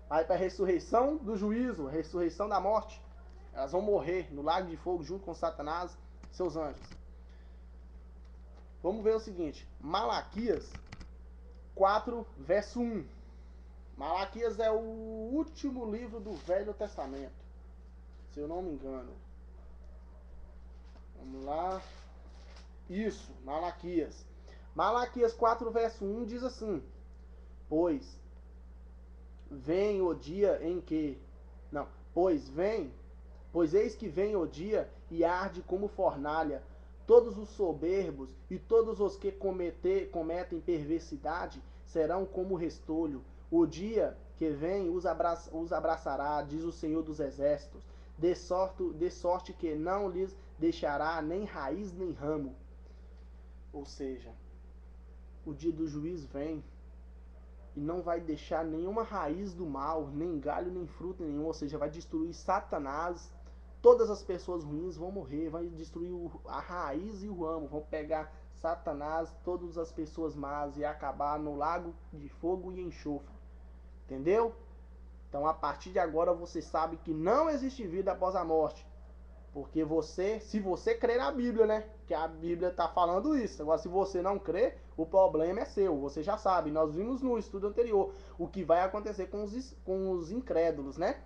vai para a ressurreição do juízo, a ressurreição da morte. Elas vão morrer no lago de fogo junto com Satanás e seus anjos. Vamos ver o seguinte. Malaquias 4, verso 1. Malaquias é o último livro do Velho Testamento, se eu não me engano. Vamos lá. Isso, Malaquias. Malaquias 4, verso 1 diz assim: Pois vem o dia em que... Não, pois eis que vem o dia e arde como fornalha. Todos os soberbos e todos os que cometem perversidade serão como restolho. O dia que vem os abraçará, diz o Senhor dos Exércitos, de sorte que não lhes deixará nem raiz nem ramo. Ou seja, o dia do juiz vem e não vai deixar nenhuma raiz do mal, nem galho, nem fruto nenhum, ou seja, vai destruir Satanás. Todas as pessoas ruins vão morrer, vai destruir a raiz e o ramo, vão pegar Satanás, todas as pessoas más e acabar no lago de fogo e enxofre. Entendeu? Então, a partir de agora, você sabe que não existe vida após a morte. Porque se você crer na Bíblia, né? Que a Bíblia está falando isso. Agora, se você não crer, o problema é seu. Você já sabe. Nós vimos no estudo anterior o que vai acontecer com os incrédulos, né?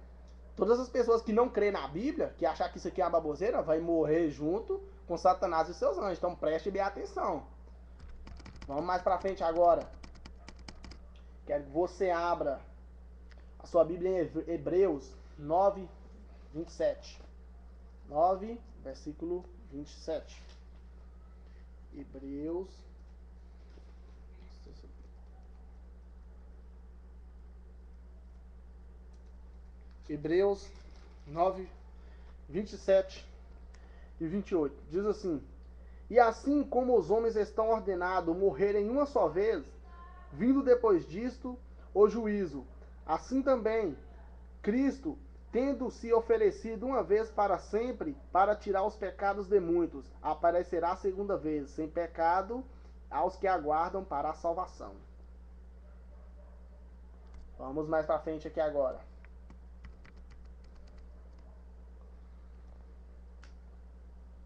Todas as pessoas que não crêem na Bíblia, que achar que isso aqui é uma baboseira, vai morrer junto com Satanás e seus anjos. Então preste bem atenção. Vamos mais para frente agora. Quero que você abra a sua Bíblia em Hebreus 9, 27. 9, versículo 27. Hebreus 9, 27 e 28. Diz assim: E assim como os homens estão ordenados morrerem uma só vez, vindo depois disto o juízo, assim também Cristo, tendo se oferecido uma vez para sempre, para tirar os pecados de muitos, aparecerá a segunda vez, sem pecado, aos que aguardam para a salvação. Vamos mais para frente aqui agora.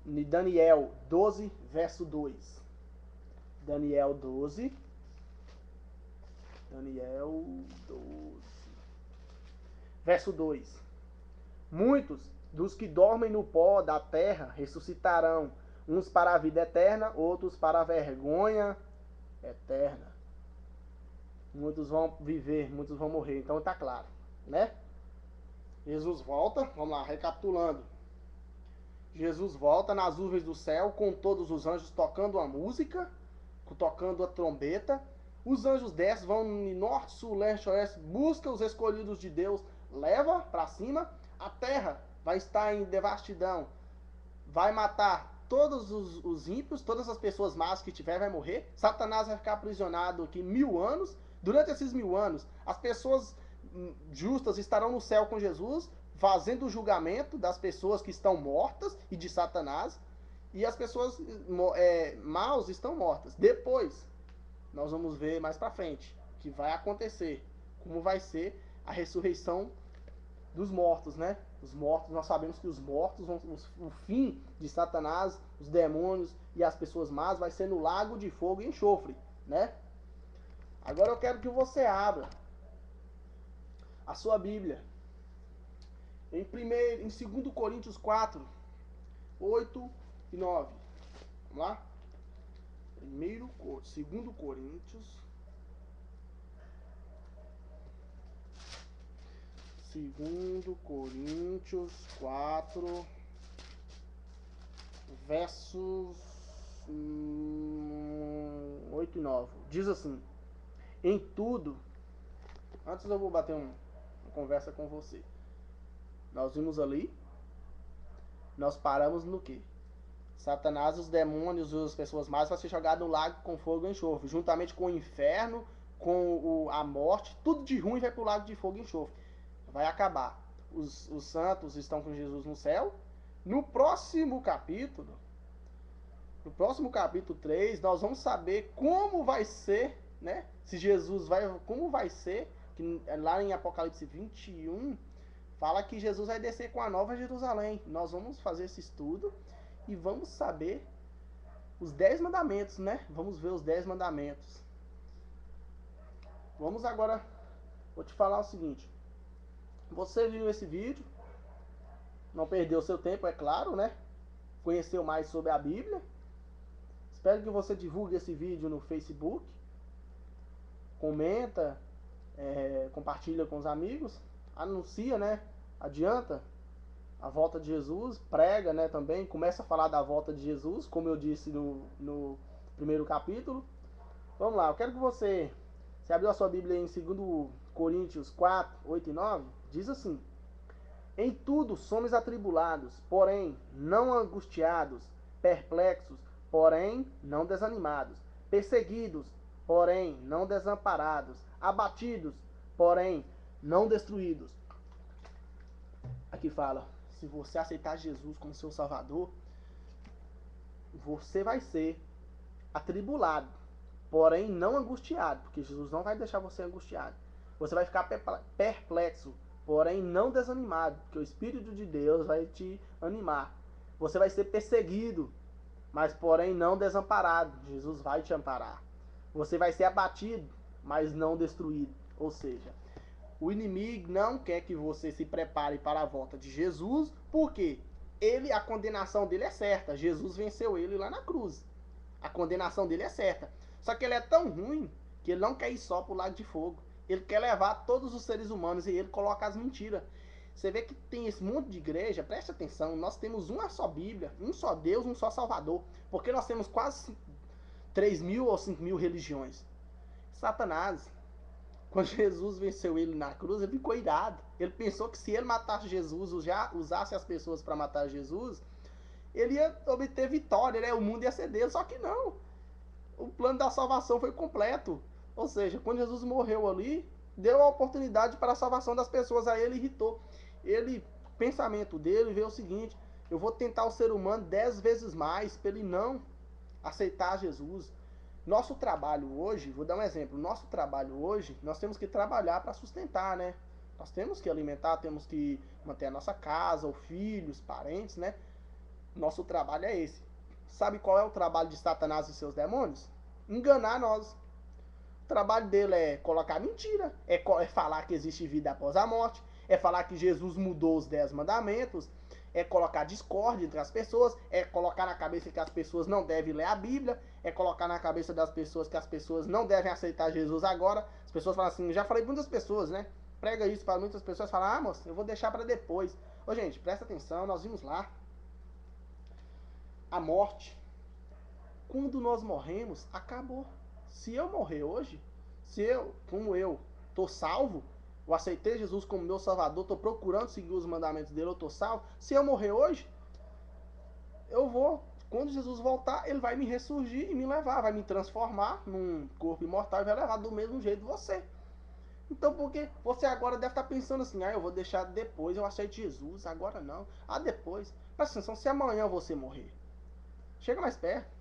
Daniel 12, verso 2. Daniel 12. Verso 2. Muitos dos que dormem no pó da terra ressuscitarão, uns para a vida eterna, outros para a vergonha eterna. Muitos vão viver, muitos vão morrer, então tá claro, né? Jesus volta, vamos lá, recapitulando. Jesus volta nas nuvens do céu com todos os anjos tocando a música, tocando a trombeta. Os anjos descem, vão no norte, sul, leste, oeste, buscam os escolhidos de Deus, leva para cima. A terra vai estar em devastidão, vai matar todos os ímpios, todas as pessoas más que tiver, vai morrer. Satanás vai ficar aprisionado aqui 1000 anos. Durante esses 1000 anos, as pessoas justas estarão no céu com Jesus, fazendo o julgamento das pessoas que estão mortas e de Satanás, e as pessoas maus estão mortas. Depois, nós vamos ver mais pra frente o que vai acontecer, como vai ser a ressurreição dos mortos, né? Os mortos, nós sabemos que os mortos, o fim de Satanás, os demônios e as pessoas más vai ser no lago de fogo e enxofre, né? Agora eu quero que você abra a sua Bíblia em 2 Coríntios 4, 8 e 9. Vamos lá? 2 Coríntios 4, versos 8 e 9. Diz assim: em tudo, antes eu vou bater uma conversa com você. Nós vimos ali, nós paramos no quê? Satanás, os demônios e as pessoas más vai ser jogado no lago com fogo e enxofre, juntamente com o inferno, com a morte, tudo de ruim vai pro lago de fogo e enxofre. Vai acabar. Os santos estão com Jesus no céu. No próximo capítulo 3, nós vamos saber como vai ser, né? Se Jesus vai, como vai ser, que lá em Apocalipse 21, fala que Jesus vai descer com a nova Jerusalém. Nós vamos fazer esse estudo e vamos saber os 10 mandamentos, né? Vamos ver os 10 mandamentos. Vamos agora, vou te falar o seguinte. Você viu esse vídeo, não perdeu seu tempo, é claro, né? Conheceu mais sobre a Bíblia. Espero que você divulgue esse vídeo no Facebook. Comenta, compartilha com os amigos. Anuncia, né? Adianta a volta de Jesus. Prega, né? Também começa a falar da volta de Jesus, como eu disse no primeiro capítulo. Vamos lá, eu quero que você abriu a sua Bíblia em 2 Coríntios 4, 8 e 9. Diz assim: em tudo somos atribulados, porém não angustiados, perplexos, porém não desanimados, perseguidos, porém não desamparados, abatidos, porém não destruídos. Aqui fala, se você aceitar Jesus como seu Salvador, você vai ser atribulado, porém não angustiado, porque Jesus não vai deixar você angustiado. Você vai ficar perplexo, porém não desanimado, porque o Espírito de Deus vai te animar. Você vai ser perseguido, mas porém não desamparado. Jesus vai te amparar. Você vai ser abatido, mas não destruído. Ou seja, o inimigo não quer que você se prepare para a volta de Jesus, porque a condenação dele é certa. Jesus venceu ele lá na cruz. A condenação dele é certa. Só que ele é tão ruim que ele não quer ir só para o lago de fogo. Ele quer levar todos os seres humanos e ele coloca as mentiras. Você vê que tem esse monte de igreja, preste atenção, nós temos uma só Bíblia, um só Deus, um só Salvador. Porque nós temos quase 3.000 ou 5.000 religiões. Satanás, quando Jesus venceu ele na cruz, ele ficou irado. Ele pensou que se ele matasse Jesus, já usasse as pessoas para matar Jesus, ele ia obter vitória, né? O mundo ia ser dele. Só que não. O plano da salvação foi completo. Ou seja, quando Jesus morreu ali, deu a oportunidade para a salvação das pessoas. Aí ele irritou. O pensamento dele veio o seguinte: eu vou tentar o ser humano 10 vezes mais para ele não aceitar Jesus. Nosso trabalho hoje, vou dar um exemplo, nosso trabalho hoje, nós temos que trabalhar para sustentar, né? Nós temos que alimentar, temos que manter a nossa casa, os filhos, parentes, né? Nosso trabalho é esse. Sabe qual é o trabalho de Satanás e seus demônios? Enganar nós. O trabalho dele é colocar mentira, é falar que existe vida após a morte, é falar que Jesus mudou os 10 mandamentos, é colocar discórdia entre as pessoas, é colocar na cabeça que as pessoas não devem ler a Bíblia, é colocar na cabeça das pessoas que as pessoas não devem aceitar Jesus agora. As pessoas falam assim, já falei para muitas pessoas, né? Prega isso para muitas pessoas, falam, ah, moça, eu vou deixar para depois. Ô, gente, presta atenção, nós vimos lá. A morte, quando nós morremos, acabou. Se eu morrer hoje, se eu, como eu, tô salvo, eu aceitei Jesus como meu salvador, tô procurando seguir os mandamentos dele, eu tô salvo. Se eu morrer hoje, eu vou, quando Jesus voltar, ele vai me ressurgir e me levar, vai me transformar num corpo imortal e vai levar do mesmo jeito você. Então, porque você agora deve estar pensando assim, ah, eu vou deixar depois, eu aceito Jesus, agora não. Ah, depois. Presta atenção, se amanhã você morrer, chega mais perto.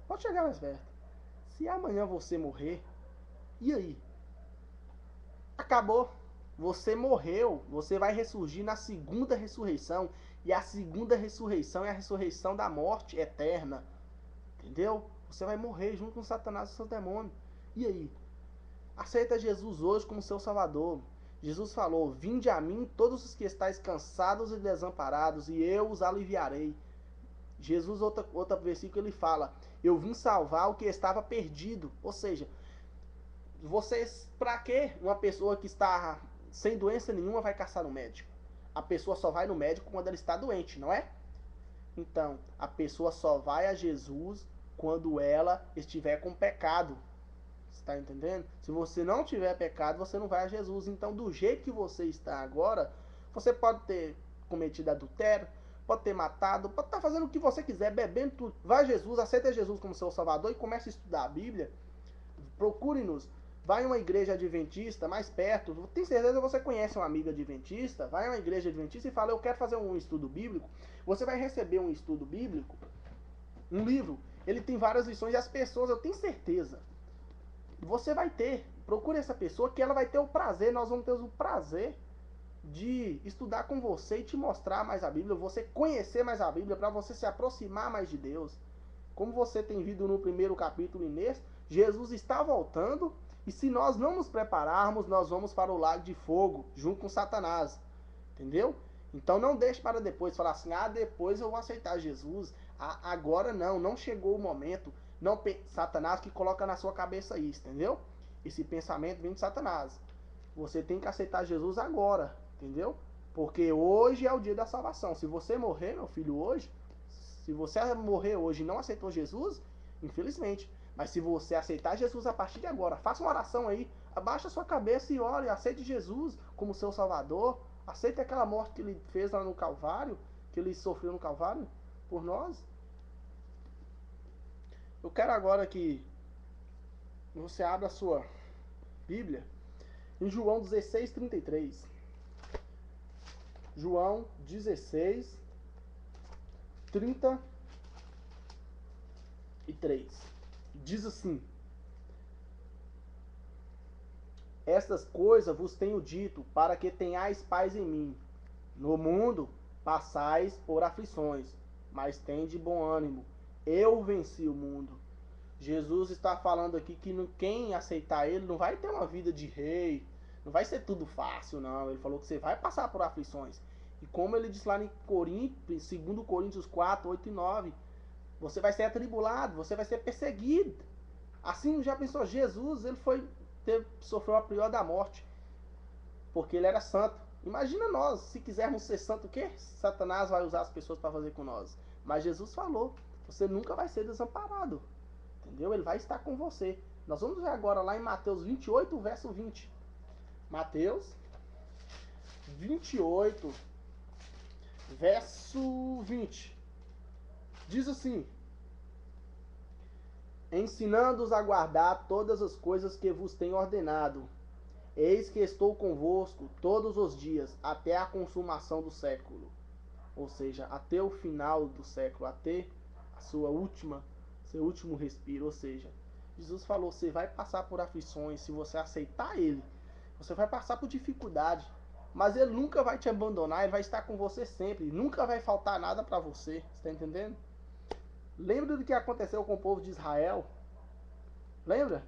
Pode chegar mais perto. Se amanhã você morrer, e aí? Acabou. Você morreu. Você vai ressurgir na segunda ressurreição. E a segunda ressurreição é a ressurreição da morte eterna. Entendeu? Você vai morrer junto com Satanás e seus demônios. E aí? Aceita Jesus hoje como seu salvador. Jesus falou, vinde a mim todos os que estáis cansados e desamparados, e eu os aliviarei. Jesus, outro versículo, ele fala, eu vim salvar o que estava perdido. Ou seja, vocês, pra que uma pessoa que está sem doença nenhuma vai caçar no médico? A pessoa só vai no médico quando ela está doente, não é? Então, a pessoa só vai a Jesus quando ela estiver com pecado. Você está entendendo? Se você não tiver pecado, você não vai a Jesus. Então, do jeito que você está agora, você pode ter cometido adultério, pode ter matado, pode estar fazendo o que você quiser, bebendo tudo. Vai a Jesus, aceita Jesus como seu salvador e comece a estudar a Bíblia. Procure-nos. Vai a uma igreja adventista mais perto. Tem certeza que você conhece uma amiga adventista? Vai a uma igreja adventista e fala, eu quero fazer um estudo bíblico. Você vai receber um estudo bíblico, um livro. Ele tem várias lições e as pessoas, eu tenho certeza, você vai ter. Procure essa pessoa que ela vai ter o prazer, nós vamos ter o prazer de estudar com você e te mostrar mais a Bíblia, você conhecer mais a Bíblia, para você se aproximar mais de Deus. Como você tem visto no primeiro capítulo e nesse, Jesus está voltando, e se nós não nos prepararmos, nós vamos para o lago de fogo, junto com Satanás. Entendeu? Então não deixe para depois, falar assim, ah, depois eu vou aceitar Jesus, agora não chegou o momento. Não, Satanás que coloca na sua cabeça isso, entendeu? Esse pensamento vem de Satanás. Você tem que aceitar Jesus agora, entendeu? Porque hoje é o dia da salvação. Se você morrer, meu filho, hoje, se você morrer hoje e não aceitou Jesus, infelizmente. Mas se você aceitar Jesus a partir de agora, faça uma oração aí, abaixa a sua cabeça e ore, aceite Jesus como seu salvador, aceite aquela morte que ele fez lá no Calvário, que ele sofreu no Calvário por nós. Eu quero agora que você abra a sua Bíblia em João 16:33. João 16:33. Diz assim: estas coisas vos tenho dito, para que tenhais paz em mim. No mundo passais por aflições, mas tende bom ânimo. Eu venci o mundo. Jesus está falando aqui que quem aceitar ele não vai ter uma vida de rei, não vai ser tudo fácil, não. Ele falou que você vai passar por aflições. E como ele diz lá em Coríntios, 2 Coríntios 4, 8 e 9, você vai ser atribulado, você vai ser perseguido. Assim, já pensou, Jesus, ele sofreu a pior da morte, porque ele era santo. Imagina nós, se quisermos ser santo, o que Satanás vai usar as pessoas para fazer com nós? Mas Jesus falou, você nunca vai ser desamparado. Entendeu? Ele vai estar com você. Nós vamos ver agora lá em Mateus 28, verso 20. Mateus 28, verso 20. Diz assim: ensinando-os a guardar todas as coisas que vos tenho ordenado. Eis que estou convosco todos os dias, até a consumação do século. Ou seja, até o final do século, até a seu último respiro. Ou seja, Jesus falou, você vai passar por aflições, se você aceitar ele, você vai passar por dificuldade, mas ele nunca vai te abandonar, ele vai estar com você sempre, nunca vai faltar nada para você, está entendendo? Lembra do que aconteceu com o povo de Israel? Lembra?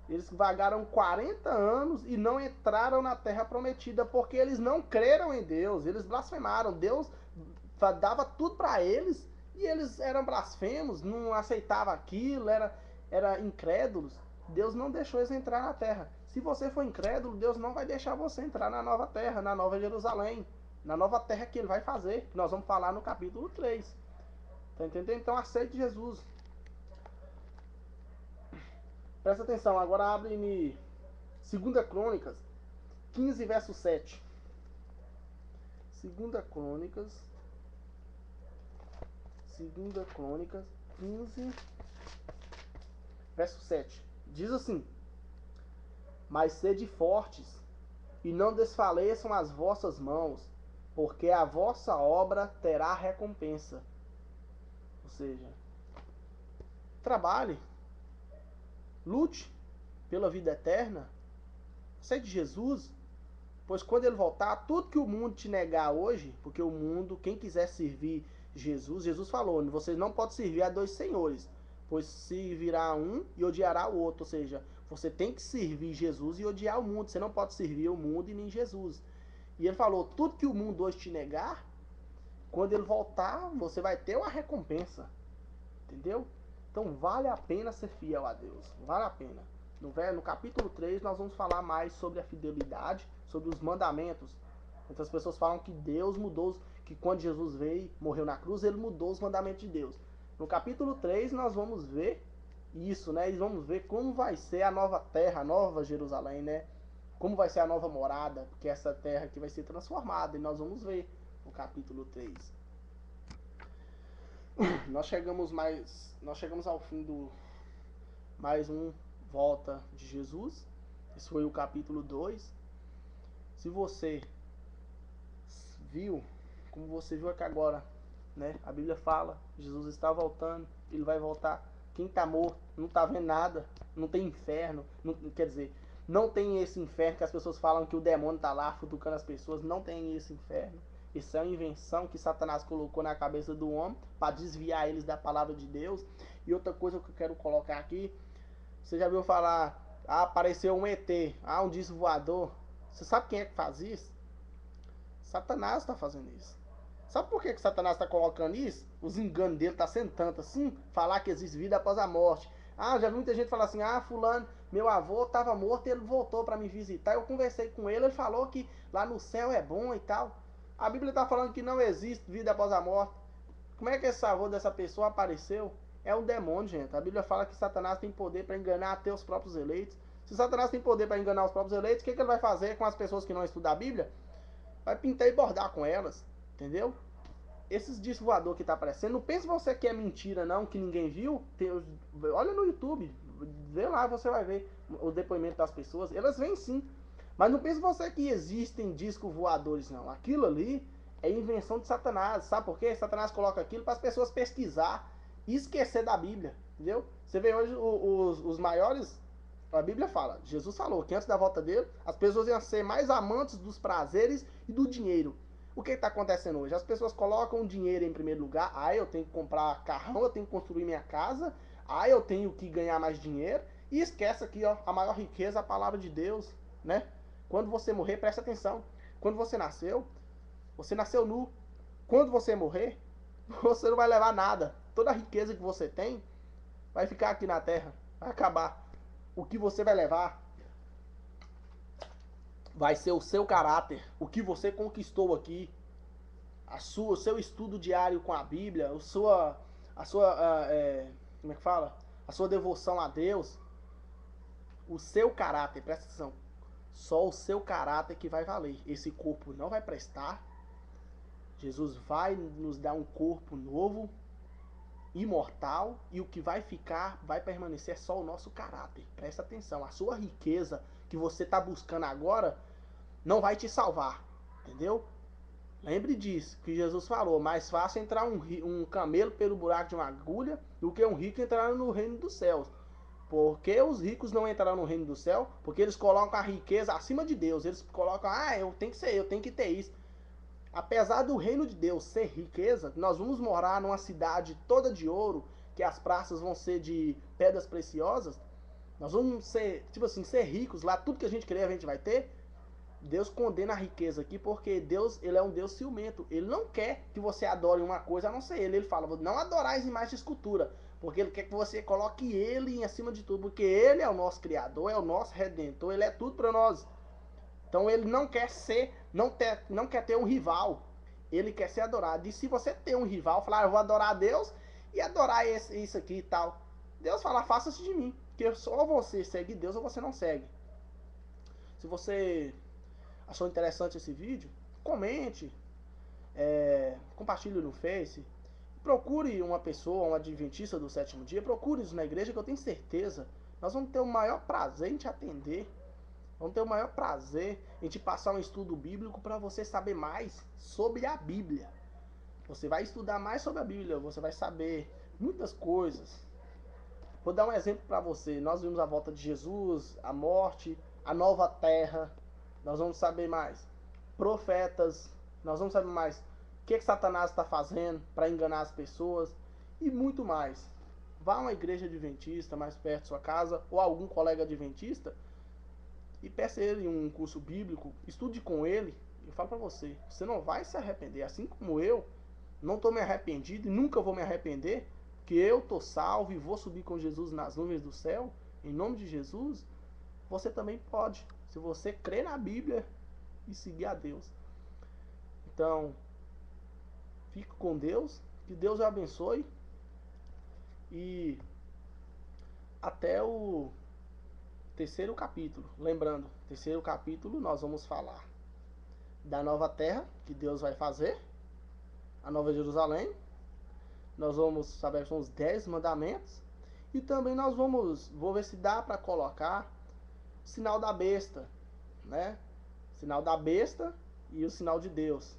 Eles vagaram 40 anos e não entraram na terra prometida porque eles não creram em Deus. Eles blasfemaram. Deus dava tudo para eles e eles eram blasfemos, não aceitavam aquilo, era incrédulos. Deus não deixou eles entrar na terra. Se você for incrédulo, Deus não vai deixar você entrar na nova terra, na nova Jerusalém, na nova terra que ele vai fazer, que nós vamos falar no capítulo 3. Tá entendendo? Então aceite Jesus. Presta atenção, agora abre em 2 Crônicas 15, verso 7. 2 Crônicas 15, verso 7. Diz assim: Mas sede fortes, e não desfaleçam as vossas mãos, porque a vossa obra terá recompensa. Ou seja, trabalhe, lute pela vida eterna, aceite Jesus, pois quando ele voltar, tudo que o mundo te negar hoje, porque o mundo, quem quiser servir Jesus falou, vocês não podem servir a dois senhores, pois servirá um e odiará o outro. Ou seja, você tem que servir Jesus e odiar o mundo. Você não pode servir o mundo e nem Jesus. E ele falou, tudo que o mundo hoje te negar, quando ele voltar, você vai ter uma recompensa. Entendeu? Então vale a pena ser fiel a Deus. Vale a pena. No capítulo 3 nós vamos falar mais sobre a fidelidade, sobre os mandamentos. Muitas pessoas falam que Deus mudou, que quando Jesus veio, morreu na cruz, ele mudou os mandamentos de Deus. No capítulo 3 nós vamos ver isso, né? E vamos ver como vai ser a nova terra, a nova Jerusalém, né? Como vai ser a nova morada, porque essa terra aqui vai ser transformada, e nós vamos ver no capítulo 3. Nós chegamos ao fim do mais um volta de Jesus. Esse foi o capítulo 2. Se você viu, como você viu aqui agora, né? A Bíblia fala, Jesus está voltando, ele vai voltar. Quem está morto não está vendo nada, não tem inferno, não, quer dizer, não tem esse inferno que as pessoas falam que o demônio está lá futucando as pessoas, não tem esse inferno. Isso é uma invenção que Satanás colocou na cabeça do homem para desviar eles da palavra de Deus. E outra coisa que eu quero colocar aqui, você já viu falar, apareceu um ET, um disco voador. Você sabe quem é que faz isso? Satanás está fazendo isso. Sabe por que Satanás está colocando isso? Os enganos dele está sendo tanto assim, falar que existe vida após a morte. Já vi muita gente falar assim, fulano, meu avô estava morto e ele voltou para me visitar. Eu conversei com ele, ele falou que lá no céu é bom e tal. A Bíblia está falando que não existe vida após a morte. Como é que esse avô dessa pessoa apareceu? É um demônio, gente. A Bíblia fala que Satanás tem poder para enganar até os próprios eleitos. Se Satanás tem poder para enganar os próprios eleitos, o que ele vai fazer com as pessoas que não estudam a Bíblia? Vai pintar e bordar com elas, entendeu? Esses discos voadores que tá aparecendo, não pense você que é mentira não, que ninguém viu. Olha no YouTube, vê lá, você vai ver o depoimento das pessoas. Elas vêm sim, mas não pense você que existem discos voadores não. Aquilo ali é invenção de Satanás, sabe por quê? Satanás coloca aquilo para as pessoas pesquisar e esquecer da Bíblia, entendeu? Você vê hoje os maiores, a Bíblia fala, Jesus falou que antes da volta dele, as pessoas iam ser mais amantes dos prazeres e do dinheiro. O que está acontecendo hoje? As pessoas colocam o dinheiro em primeiro lugar. Eu tenho que comprar carrão, eu tenho que construir minha casa. Eu tenho que ganhar mais dinheiro. E esquece aqui, ó, a maior riqueza, a palavra de Deus, né? Quando você morrer, presta atenção. Quando você nasceu nu. Quando você morrer, você não vai levar nada. Toda a riqueza que você tem vai ficar aqui na terra, vai acabar. O que você vai levar vai ser o seu caráter, o que você conquistou aqui, o seu estudo diário com a Bíblia, como é que fala? A sua devoção a Deus, o seu caráter, presta atenção, só o seu caráter que vai valer. Esse corpo não vai prestar. Jesus vai nos dar um corpo novo, imortal, e o que vai ficar, vai permanecer é só o nosso caráter. Presta atenção, a sua riqueza que você está buscando agora não vai te salvar, entendeu? Lembre disso, que Jesus falou, mais fácil entrar um camelo pelo buraco de uma agulha do que um rico entrar no reino dos céus. Por que os ricos não entraram no reino do céu? Porque eles colocam a riqueza acima de Deus. Eles colocam, eu tenho que ter isso. Apesar do reino de Deus ser riqueza, nós vamos morar numa cidade toda de ouro, que as praças vão ser de pedras preciosas. Nós vamos ser, tipo assim, ser ricos lá, tudo que a gente querer a gente vai ter. Deus condena a riqueza aqui porque Deus, ele é um Deus ciumento. Ele não quer que você adore uma coisa a não ser ele. Ele fala, não adorais imagens de escultura, porque ele quer que você coloque ele em acima de tudo, porque ele é o nosso criador, é o nosso redentor, ele é tudo para nós. Então ele não quer ser, não quer ter um rival. Ele quer ser adorado. E se você tem um rival, falar, eu vou adorar a Deus e adorar isso aqui e tal. Deus fala, faça-se de mim. Porque ou você segue Deus ou você não segue. Se você achou interessante esse vídeo, comente, compartilhe no Face, procure uma pessoa, um adventista do sétimo dia, procure-nos na igreja que eu tenho certeza, nós vamos ter o maior prazer em te atender, vamos ter o maior prazer em te passar um estudo bíblico para você saber mais sobre a Bíblia. Você vai estudar mais sobre a Bíblia, você vai saber muitas coisas. Vou dar um exemplo para você. Nós vimos a volta de Jesus, a morte, a nova terra. Nós vamos saber mais. Profetas. Nós vamos saber mais o que Satanás está fazendo para enganar as pessoas. E muito mais. Vá a uma igreja adventista mais perto da sua casa, ou algum colega adventista, e peça ele um curso bíblico. Estude com ele. Eu falo para você, você não vai se arrepender. Assim como eu, não estou me arrependido e nunca vou me arrepender, que eu estou salvo e vou subir com Jesus nas nuvens do céu, em nome de Jesus. Você também pode, se você crer na Bíblia e seguir a Deus. Então, fique com Deus, que Deus o abençoe e até o terceiro capítulo. Lembrando, terceiro capítulo nós vamos falar da nova terra que Deus vai fazer, a nova Jerusalém. Nós vamos saber que são os 10 mandamentos. E também nós vou ver se dá para colocar o sinal da besta, né? Sinal da besta e o sinal de Deus.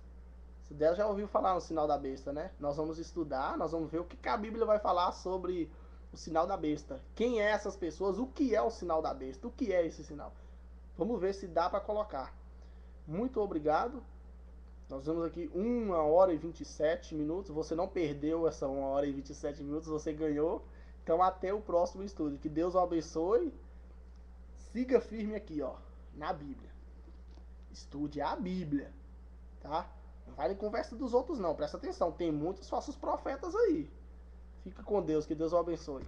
Se der, já ouviu falar no sinal da besta, né? Nós vamos estudar, nós vamos ver o que a Bíblia vai falar sobre o sinal da besta. Quem é essas pessoas? O que é o sinal da besta? O que é esse sinal? Vamos ver se dá para colocar. Muito obrigado. Nós vemos aqui 1 hora e 27 minutos. Você não perdeu essa 1 hora e 27 minutos, você ganhou. Então até o próximo estudo. Que Deus o abençoe. Siga firme aqui, ó, na Bíblia. Estude a Bíblia, tá? Não vai em conversa dos outros não, presta atenção. Tem muitos falsos profetas aí. Fica com Deus, que Deus o abençoe.